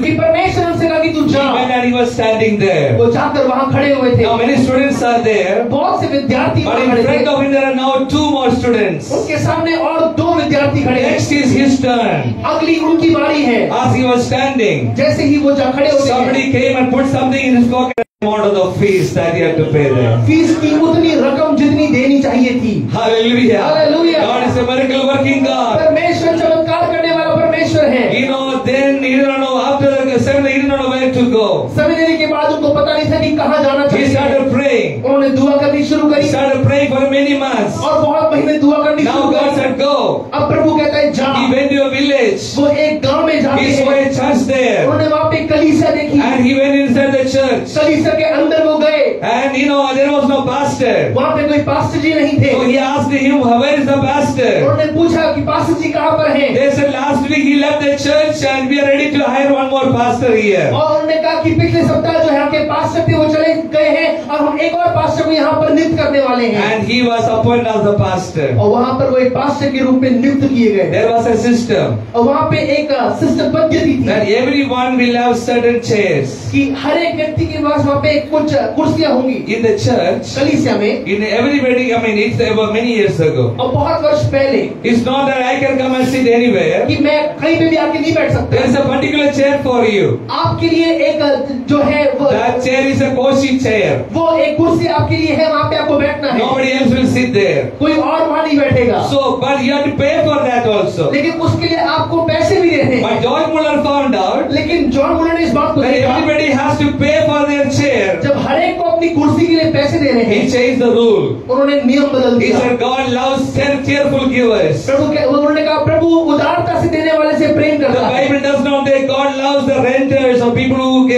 S4: कि परमेश्वर ने उनसे कहा कि तू जा।
S3: He went and he was standing there.
S4: वो जाकर वहाँ खड़े हुए थे।
S3: Now many students are there,
S4: बहुत से विद्यार्थी
S3: but
S4: वहाँ
S3: in
S4: खड़े
S3: front
S4: थे।
S3: of him there are now 2 more students.
S4: उनके सामने और 2 विद्यार्थी खड़े हैं।
S3: Next is his turn.
S4: अगली उनकी बारी है।
S3: As he was standing,
S4: जैसे ही वो जा खड़े होते हैं,
S3: somebody came and put something in his pocket. Amount of the fees that he had to pay there.
S4: Fees की उतनी रकम जितनी देनी चाहिए थी।
S3: Hallelujah.
S4: Hallelujah.
S3: God is a miracle working God.
S4: परमेश्वर चमत्कार करने वाला परमेश्वर है।
S3: You know, then he didn't know after the 7, he didn't know where to go.
S4: समय देने के बाद उनको पता नहीं था कि कहाँ जाना
S3: He
S4: चाहिए।
S3: started praying.
S4: उन्होंने दुआ करनी शुरू
S3: He
S4: करी
S3: started praying for many months.
S4: और बहुत महीने दुआ करनी
S3: Now
S4: शुरू
S3: God
S4: करी।
S3: said, go.
S4: अब प्रभु कहता है जा।
S3: He went to a village.
S4: वो एक गांव में जाते
S3: He saw
S4: हैं।
S3: a church there.
S4: उन्होंने वहाँ पे कलीसिया देखी।
S3: And he went inside the church.
S4: कलीसिया के अंदर वो गए।
S3: And you know, there was no pastor.
S4: वहाँ पे कोई पास्टर जी नहीं थे।
S3: So he asked him, where is the pastor?
S4: उन्होंने पूछा कि पास्टर जी कहाँ पर हैं?
S3: They said, last week he left the church and we are ready to hire one more pastor here.
S4: और उन्होंने कहा कि पिछले सप्ताह जो यहाँ के पास्टर थे वो चले गए हैं और हम एक और पास्टर को यहाँ पर नियुक्त करने वाले हैं।
S3: And he was appointed as the pastor.
S4: और वहाँ पर वो एक पास्टर के रूप में नियुक्त किए गए।
S3: There was a system
S4: और वहाँ पे एक सिस्टम पद्धति थी
S3: that everyone will have certain chairs.
S4: कि हर एक व्यक्ति के पास वहाँ पे कुछ कुर्सियाँ होंगी
S3: In the church,
S4: कलीसिया में।
S3: in everybody, I mean, it's about many years ago.
S4: और बहुत वर्ष पहले
S3: It's not that I can come and sit anywhere.
S4: कि मैं कहीं पे भी आके नहीं बैठ सकता।
S3: There is a particular chair for you.
S4: आपके लिए एक जो है वो
S3: That chair is a cozy chair.
S4: वो एक कुर्सी आपके लिए है, वहाँ पे आपको बैठना है।
S3: Nobody else will sit there.
S4: कोई और वहाँ नहीं बैठेगा।
S3: So, but you have to pay for that also.
S4: लेकिन उसके लिए आपको पैसे भी देने हैं।
S3: But George Muller found out
S4: लेकिन जॉन मुलर ने इस बात को
S3: that
S4: देखा,
S3: everybody has to pay for their chair.
S4: जब हर एक को अपनी कुर्सी के लिए पैसे दे रहे
S3: He
S4: हैं,
S3: changed the rule.
S4: उन्होंने नियम बदल
S3: He
S4: दिया।
S3: said God loves cheerful givers.
S4: उन्होंने कहा प्रभु उदारता से देने वाले से प्रेम
S3: The
S4: करता है।
S3: Bible does not say God loves the renters or people who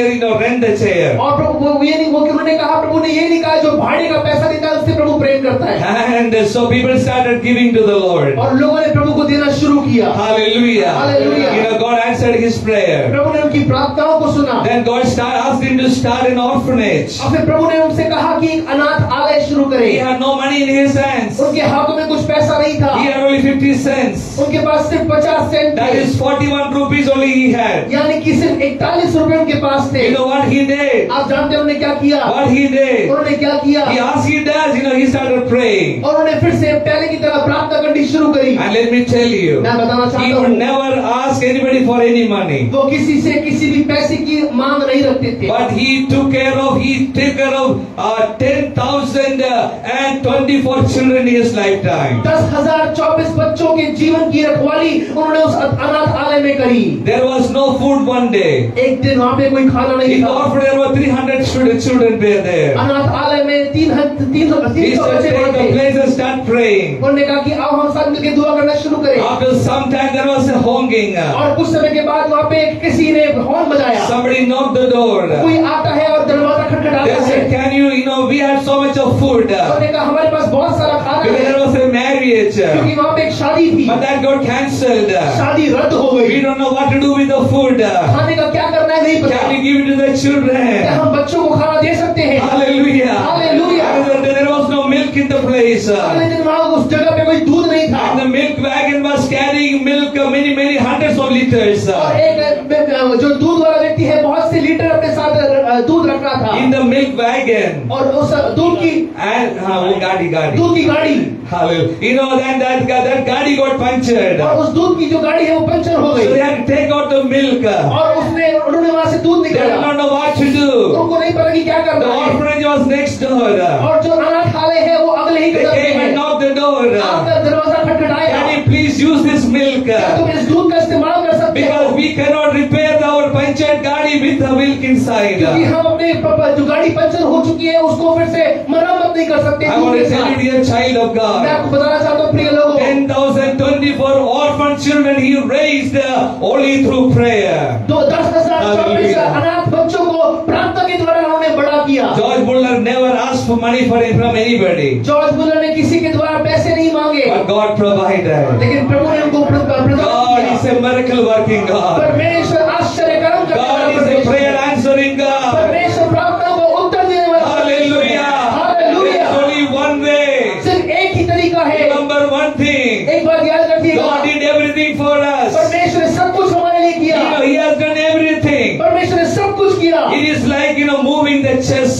S3: rent the chair.
S4: और प्रभु वो ये नहीं, वो उन्होंने कहा, प्रभु ने ये नहीं कहा जो भाड़े का पैसा देता है उससे प्रभु प्रेम करता है।
S3: And so people started giving to the Lord.
S4: और लोगों ने प्रभु को देना शुरू किया।
S3: Hallelujah.
S4: Hallelujah.
S3: You know, God answered his prayer.
S4: प्रभु ने उनकी प्रार्थनाओं को सुना।
S3: Then God asked him to start an orphanage.
S4: और फिर प्रभु ने उनसे कहा कि एक अनाथ आलय शुरू
S3: He
S4: करें।
S3: had no money in his hands.
S4: उनके हाथों में कुछ पैसा नहीं था,
S3: He had only 50 cents.
S4: उनके पास सिर्फ 50 सेंट
S3: That
S4: थे,
S3: is 41 rupees only he had.
S4: यानी कि सिर्फ 41 रुपए उनके पास थे।
S3: You know what he did?
S4: आप जानते हैं उन्होंने क्या किया?
S3: What he did?
S4: उन्होंने क्या किया?
S3: He asked, he does, he started praying.
S4: और उन्होंने फिर से पहले की तरह प्रार्थना करनी शुरू करी।
S3: And let me tell you,
S4: मैं बताना
S3: he
S4: चाहता
S3: would
S4: हूँ,
S3: never ask anybody for any money.
S4: वो किसी से किसी भी पैसे की मांग नहीं रखते थे,
S3: But he took care of 10,024 children in his lifetime.
S4: 10,024 बच्चों के जीवन की रखवाली उन्होंने उस अनाथ आलय में करी।
S3: There was no food one day.
S4: एक दिन वहाँ पे कोई खाना नहीं
S3: In the
S4: था।
S3: orphanage there were 300 children were there.
S4: अनाथ आलय में 300
S3: He said,
S4: बच्चे
S3: take the
S4: थे।
S3: place and start praying.
S4: उन्होंने कहा कि आओ हम साथ मिलकर दुआ करना शुरू करें।
S3: After some time there was a honking.
S4: और कुछ समय के बाद वहाँ पे किसी ने हॉर्न बजाया।
S3: Somebody knocked the door.
S4: कोई आता है और दरवाजा खटखटाता
S3: They
S4: है।
S3: said, can you, we had so much of food.
S4: उन्होंने कहा हमारे पास बहुत सारा खाना
S3: Because
S4: है,
S3: there was a marriage.
S4: क्योंकि वहाँ पे एक शादी थी,
S3: But that got cancelled.
S4: शादी रद्द हो
S3: We
S4: गई।
S3: don't know what to do with the food.
S4: खाने का क्या करना है नहीं पता।
S3: Can we give it to the
S4: क्या
S3: children?
S4: हम बच्चों को खाना दे सकते हैं?
S3: Hallelujah.
S4: Hallelujah.
S3: And there was no milk in the place.
S4: अगले दिन वहाँ उस जगह पे कोई दूध नहीं था,
S3: And the milk wagon was carrying milk, many hundreds of liters.
S4: और एक जो दूध वाला व्यक्ति है बहुत से लीटर अपने साथ दूध रख रहा था,
S3: In the milk wagon.
S4: और उस दूध की
S3: And वो गाड़ी
S4: दूध की गाड़ी,
S3: Hallelujah. Then that गाड़ी got punctured.
S4: और उस दूध की जो गाड़ी है वो पंचर हो
S3: So they
S4: गई,
S3: had to take out the milk.
S4: और उन्होंने वहाँ से दूध
S3: They did
S4: निकाला।
S3: not know what to do.
S4: उनको नहीं पता कि क्या
S3: The
S4: करना है,
S3: orphanage was next door.
S4: और जो अनाथालय है वो अगले ही
S3: They
S4: कदम पे
S3: came
S4: है।
S3: and knocked the door.
S4: आपका दरवाजा खटखटाया,
S3: Can you please use this milk?
S4: क्या तुम इस दूध का इस्तेमाल कर सकते हो?
S3: Because we cannot repair our punctured गाड़ी with the milk inside.
S4: क्योंकि हम अपने जो गाड़ी पंचर हो चुकी है उसको फिर से मरम्मत नहीं कर सकते
S3: I
S4: दूध
S3: want
S4: के
S3: to tell you,
S4: साथ।
S3: dear child of
S4: मैं
S3: God,
S4: आपको बताना चाहता हूँ प्रिय लोगों,
S3: 10,024 orphan children he raised only through prayer.
S4: 10,024 अनाथ बच्चों को प्रार्थना के द्वारा उन्होंने बड़ा किया।
S3: George Muller never asked for money from anybody,
S4: George Muller ने किसी के द्वारा पैसे नहीं मांगे,
S3: but God provided.
S4: लेकिन प्रभु ने उनको प्रदान
S3: God
S4: किया।
S3: is a miracle working God.
S4: परमेश्वर आश्चर्य कर्म करने वाला
S3: God is a
S4: परमेश्वर
S3: prayer answering God.
S4: परमेश्वर प्रार्थना को उत्तर देने वाला
S3: Hallelujah.
S4: Hallelujah.
S3: There's only one way.
S4: सिर्फ एक ही तरीका है।
S3: Remember one thing.
S4: एक बात याद रखिएगा,
S3: God did everything for us.
S4: परमेश्वर ने सब कुछ हमारे लिए किया।
S3: He has done everything. It is like, moving the chess,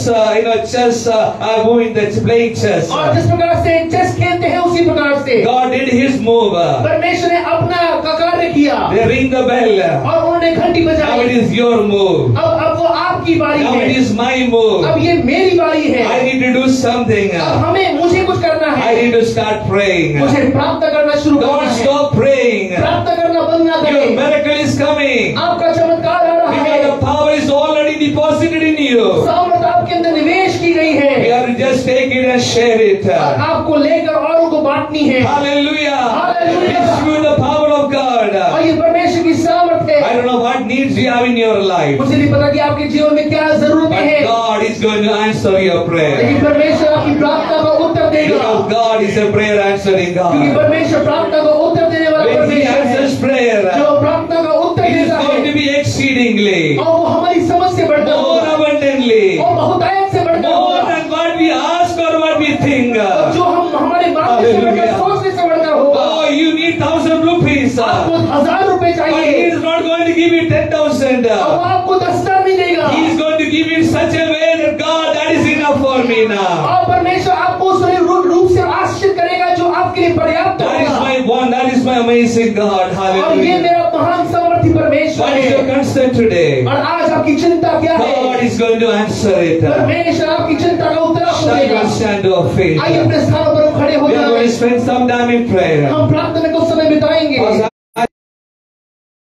S3: moving the playing chess.
S4: और जिस प्रकार से चेस खेलते हैं उसी प्रकार से
S3: God did His move.
S4: परमेश्वर ने अपना कार्य किया
S3: They ring the bell.
S4: और उन्होंने घंटी
S3: Now it
S4: बजाई।
S3: is your move.
S4: अब वो आपकी बारी
S3: Now
S4: है,
S3: it is my move.
S4: अब ये मेरी बारी है।
S3: I need to do something.
S4: अब मुझे कुछ करना
S3: I
S4: है,
S3: need to start praying.
S4: मुझे प्रार्थना करना शुरू करना
S3: Don't
S4: है।
S3: stop praying.
S4: प्रार्थना करना बंद ना
S3: Your
S4: करें,
S3: miracle is coming.
S4: आपका चमत्कार आ रहा
S3: Because
S4: है,
S3: the power is already deposited in you.
S4: सामर्थ आपके अंदर निवेश की गई
S3: We
S4: है,
S3: have to just take it and share it.
S4: और आपको लेकर औरों को बांटनी है।
S3: Hallelujah.
S4: Hallelujah.
S3: It's through the power of God.
S4: और ये परमेश्वर की सामर्थ है।
S3: I don't know what needs you have in your life,
S4: मुझे नहीं पता कि आपके जीवन में क्या जरूरतें
S3: but
S4: हैं,
S3: God is going to answer your prayer.
S4: लेकिन परमेश्वर आपकी प्रार्थना का उत्तर देगा,
S3: Because God is a prayer answering
S4: क्योंकि
S3: God.
S4: परमेश्वर प्रार्थना का उत्तर देने वाला
S3: When He
S4: परमेश्वर है,
S3: answers prayer,
S4: जो प्रार्थना का उत्तर
S3: it is
S4: देता
S3: going to
S4: है
S3: be exceedingly,
S4: और वो हमारी समझ से बढ़कर
S3: more
S4: होगा
S3: abundantly,
S4: और बहुतायत से बढ़कर
S3: more
S4: होगा,
S3: than what we ask or what we think.
S4: जो हम हमारे बातें से बढ़कर
S3: Hallelujah.
S4: सोचने से बढ़कर होगा।
S3: Oh, you need 1,000 rupees.
S4: आपको 1000 रुपए
S3: But He
S4: चाहिए
S3: is not going to give you 10,000.
S4: और वो आपको 10,000 नहीं देगा,
S3: He is going to give you in such a way that God, that is enough for me now.
S4: और परमेश्वर आपको उस रूप से आश्रित करेगा जो आपके लिए पर्याप्त
S3: That is
S4: होगा।
S3: my one, that is my amazing God.
S4: और ये
S3: Hallelujah.
S4: मेरा महान समर्थी परमेश्वर
S3: What is your
S4: है।
S3: concern today?
S4: और आज आपकी चिंता क्या है?
S3: God is going to answer it.
S4: परमेश्वर आपकी चिंता का उत्तर आपको
S3: Stand
S4: देगा।
S3: on stand of faith.
S4: आइए अपने स्थानों पर खड़े हो
S3: We are going to
S4: जाएं।
S3: spend some time in prayer.
S4: हम प्रार्थना में कुछ समय बिताएंगे।
S3: Pastor,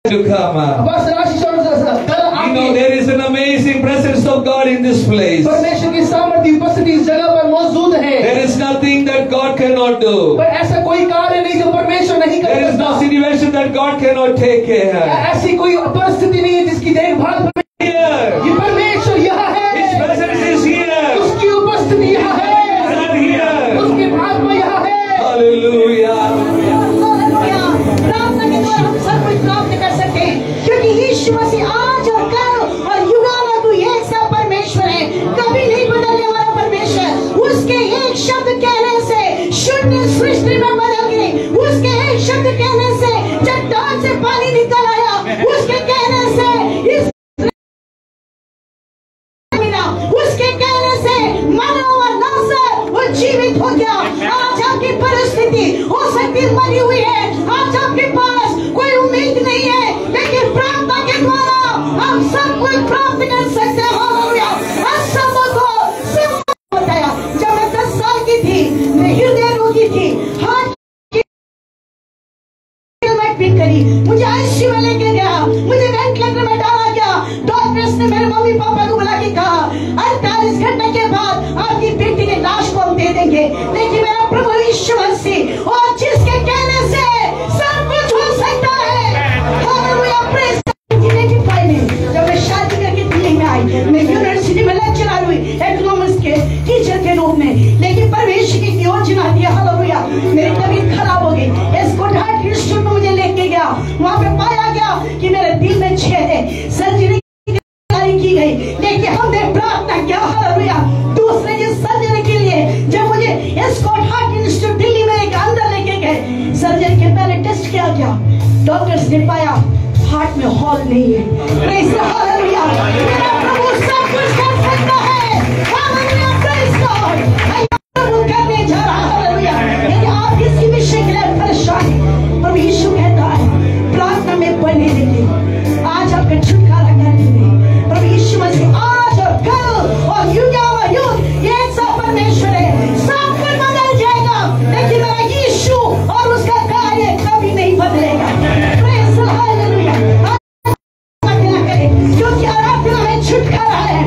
S3: to come.
S4: बस आशीष और कल
S3: You know
S4: आपके
S3: there is an amazing presence of God in this place.
S4: परमेश्वर की सामर्थ्य उपस्थिति इस जगह पर मौजूद है।
S3: There is nothing that God cannot do.
S4: पर ऐसा कोई कार्य नहीं जो परमेश्वर नहीं कर
S3: There is no
S4: सकता।
S3: situation that God cannot take care.
S4: ऐसी कोई परिस्थिति नहीं है जिसकी देखभाल
S3: Here,
S4: ये परमेश्वर यहाँ
S3: His
S4: है,
S3: presence is here.
S4: उसकी उपस्थिति यहाँ है,
S3: Stand here.
S4: उसकी आत्मा यहाँ है।
S3: Hallelujah.
S5: हालेलुया। प्रार्थना के द्वारा हम सब कुछ प्राप्त कर सकते हैं, क्योंकि यीशु मसीह आज और कल और युगानुयुग एक सा परमेश्वर है, कभी नहीं बदलने वाला परमेश्वर। उसके एक शब्द कहने से शून्य सृष्टि में बदल गई, उसके एक शब्द कहने से चट्टान से पानी निकल आया, उसके कहने से इस उसके कहने से मरा हुआ नासर वो जीवित हो गया। आज आपकी परिस्थिति हो सकती मरी हुई है, आज आपके पास कोई उम्मीद नहीं है, लेकिन प्रार्थना के द्वारा हम सब कुछ प्राप्त कर सकते हैं। हालेलुया। असंभव को संभव बताया। जब मैं 10 साल की थी, मैं हृदय रोगी थी, हार्ट पिक करी, मुझे आईसीयू में लेके गया, मुझे वेंटिलेटर में डाला गया। डॉक्टर्स ने मेरे मम्मी पापा को बुला के कहा 48 घंटे के बाद आपकी बेटी की लाश को हम दे देंगे, लेकिन मेरा प्रभु यीशु मसीह और जिसके कहने से सब कुछ हो सकता है। हालेलुया। प्रेज़ जब मैं शादी करके दिल्ली में आई, मैं यूनिवर्सिटी में लेक्चरर हुई इकोनॉमिक्स के टीचर के रूप में, लेकिन परमेश्वर की योजना थी। हालेलुया। मेरी तबीयत खराब हो गई, एस्कॉर्ट हार्ट इंस्टीट्यूट में मुझे लेके गया, वहां पे पाया गया कि मेरे दिल में छेद है, सर्जरी की गई, लेकिन हमने प्रार्थना किया। हालेलुया। दूसरे दिन सर्जरी के लिए जब मुझे एस्कॉर्ट हार्ट इंस्टीट्यूट दिल्ली में एक अंदर लेके गए, सर्जरी के पहले टेस्ट किया गया, डॉक्टर्स ने पाया हार्ट में हॉल नहीं है। Praise the hallelujah. मेरा प्रभु सब कुछ कर सकता है। हालेलुया। Praise God. प्रभु करने जा रहा है। हालेलुया। यदि आप किसी विषय के लिए परेशान हैं, प्रभु यीशु कहता है प्रार्थना में बने रहिए, आज आपका छुटकारा कर देंगे। प्रभु यीशु मसीह आज और कल और युगानुयुग एक सा परमेश्वर है। सब कुछ बदल जाएगा, लेकिन मेरा यीशु और उसका कार्य कभी नहीं बदलेगा। Praise the hallelujah. क्योंकि आराधना में छुटकारा है।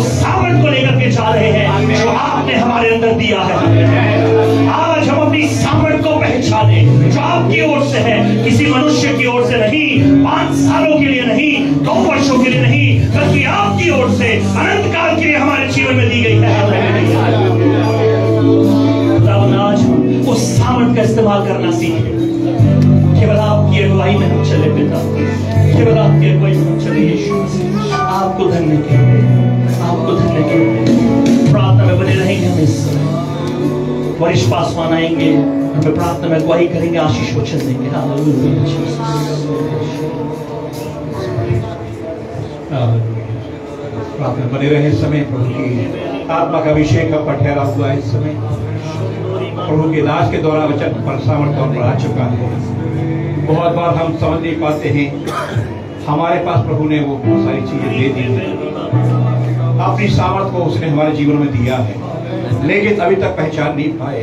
S1: उस सामर्थ को लेकर के जा रहे हैं जो आपने हमारे अंदर दिया है। आज हम अपनी सामर्थ को पहचाने जो आपकी ओर से है, किसी मनुष्य की ओर से नहीं, 5 सालों के लिए नहीं, 2 वर्षों के लिए नहीं, बल्कि आपकी ओर से अनंत काल के लिए हमारे जीवन में दी गई है। आज उस सामर्थ का इस्तेमाल करना सीखें। केवल आपकी अगुवाई में हम चले पिता, केवल आपकी अगुवाई में हम चले यीशु मसीह। आपको धन्य के लिए, आपको धन्य के लिए प्रार्थना में बने रहेंगे। हम इस समय वरिष्ठ पासवान आएंगे, हमें प्रार्थना में अगुवाई करेंगे, आशीष वचन देंगे।
S2: प्रार्थना बने रहे। समय प्रभु की आत्मा का अभिषेक का ठहरा हुआ है। इस समय प्रभु के दास के द्वारा वचन पर सामर्थ और बढ़ा चुका है। बहुत बार हम समझ नहीं पाते हैं, हमारे पास प्रभु ने वो बहुत सारी चीजें दे दी हैं, अपनी सामर्थ को उसने हमारे जीवन में दिया है, लेकिन अभी तक पहचान नहीं पाए।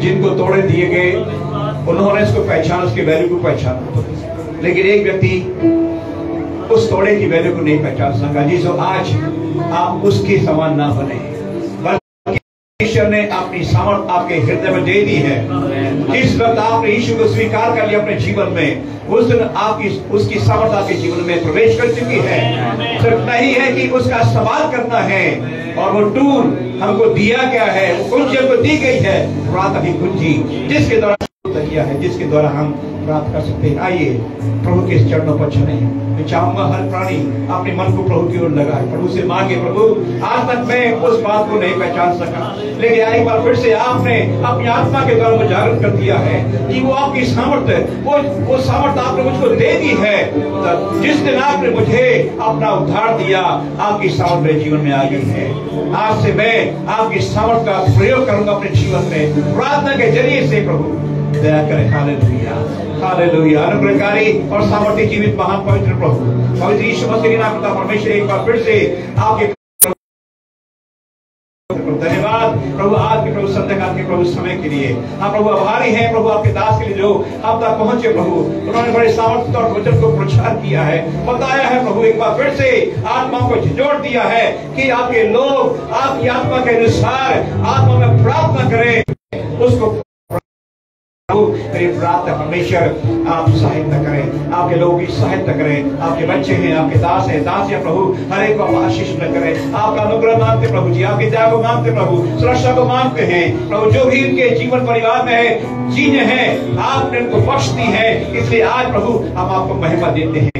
S2: जिनको तोड़े दिए गए उन्होंने इसको पहचान, उसके वैल्यू को पहचाना, लेकिन एक व्यक्ति उस तोड़े की वैल्यू को नहीं पहचान सका। जिसो आज आप उसके समान ना बने, ईश्वर ने अपनी सामर्थ आपके हृदय में दे दी है। जिस वक्त आपने यीशु को स्वीकार कर लिया अपने जीवन में, उस दिन आपकी उसकी सामर्थ आपके जीवन में प्रवेश कर चुकी है। सिर्फ नहीं है कि उसका इस्तेमाल करना है, और वो टूल हमको दिया गया है, वो कुंजी हमको दी गई है, प्रार्थना की कुंजी, जिसके द्वारा किया है, जिसके द्वारा हम प्राप्त कर सकते हैं। आइए प्रभु के चरणों पर चले। मैं चाहूंगा हर प्राणी अपने मन को प्रभु की ओर लगाए, प्रभु से मांगे, प्रभु आज तक मैं उस बात को नहीं पहचान सका, लेकिन एक बार फिर से आपने अपनी आत्मा के द्वारा मुझे जागृत कर दिया है कि वो आपकी सामर्थ्य, वो सामर्थ्य आपने मुझको दे दी है। जिस दिन आपने मुझे अपना उद्धार दिया, आपकी सामर्थ्य मेरे जीवन में आ गई है। आज से मैं आपकी सामर्थ्य का प्रयोग करूंगा अपने जीवन में, प्रार्थना के जरिए से। प्रभु दया करें। Hallelujah, hallelujah. अनुग्रहकारी और सामर्थ्य जीवित महान पवित्र प्रभु, पवित्र यीशु मसीह के नाम पिता परमेश्वर, एक बार फिर से आपके धन्यवाद प्रभु, आज के प्रभु संध्या काल के प्रभु समय के लिए। हाँ प्रभु, आभारी हैं प्रभु आपके दास के लिए जो हम तक पहुंचे। प्रभु उन्होंने बड़े सामर्थ्य और वचन को प्रचार किया है, बताया है प्रभु, एक बार फिर से आत्मा को झिझोड़ दिया है कि आपके लोग आपकी आत्मा के अनुसार आत्मा में प्रार्थना करें। उसको मेरी प्रार्थना परमेश्वर आप सहायता करें, आपके लोगों की सहायता करें। आपके बच्चे हैं, आपके दास हैं, दासियां प्रभु, हर एक को आप आशीष न करें। आपका अनुग्रह मांगते प्रभु जी, आपकी दया को मांगते प्रभु, सुरक्षा को मांगते हैं प्रभु। जो भी इनके जीवन परिवार में है, जीने हैं, आपने उनको बख्श दी है, इसलिए आज प्रभु हम आपको महिमा देते हैं।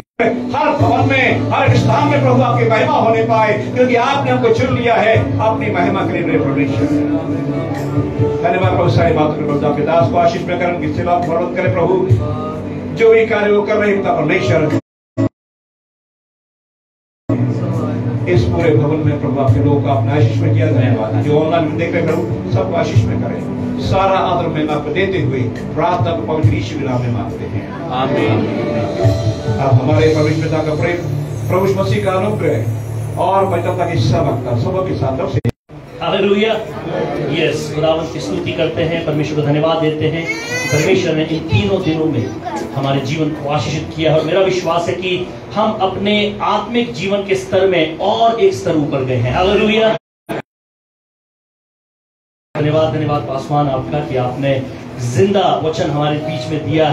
S2: हर भवन में, हर स्थान में प्रभु आपकी महिमा होने पाए, क्योंकि आपने हमको चुन लिया है अपनी महिमा के लिए। परमेश्वर धन्यवाद प्रभु, सारी बातों में प्रभु आपके दास को आशीष में करें, उनकी सेवा बढ़ोतरी करें प्रभु। जो भी कार्य वो कर रहे हैं परमेश्वर, इस पूरे भवन में प्रभु आपके लोगों को आपने आशीष में किया। धन्यवाद। जो ऑनलाइन देख रहे प्रभु, सबको आशीष में करें। सारा आदर में आपको देते हुए प्रार्थना को पवित्र यीशु के नाम में मांगते हैं, आमीन। अब हमारे पवित्र पिता का प्रेम, प्रभु यीशु मसीह का अनुग्रह और पवित्रता की सबकता सबके साथ रहे।
S1: हालेलुया। यस, खुदावंत की स्तुति करते हैं, परमेश्वर को धन्यवाद देते हैं। परमेश्वर ने इन 3 दिनों में हमारे जीवन को आशीषित किया है, और मेरा विश्वास है कि हम अपने आत्मिक जीवन के स्तर में और एक स्तर ऊपर गए हैं। हालेलुया। धन्यवाद, धन्यवाद पासवान आपका कि आपने जिंदा वचन हमारे बीच में दिया है।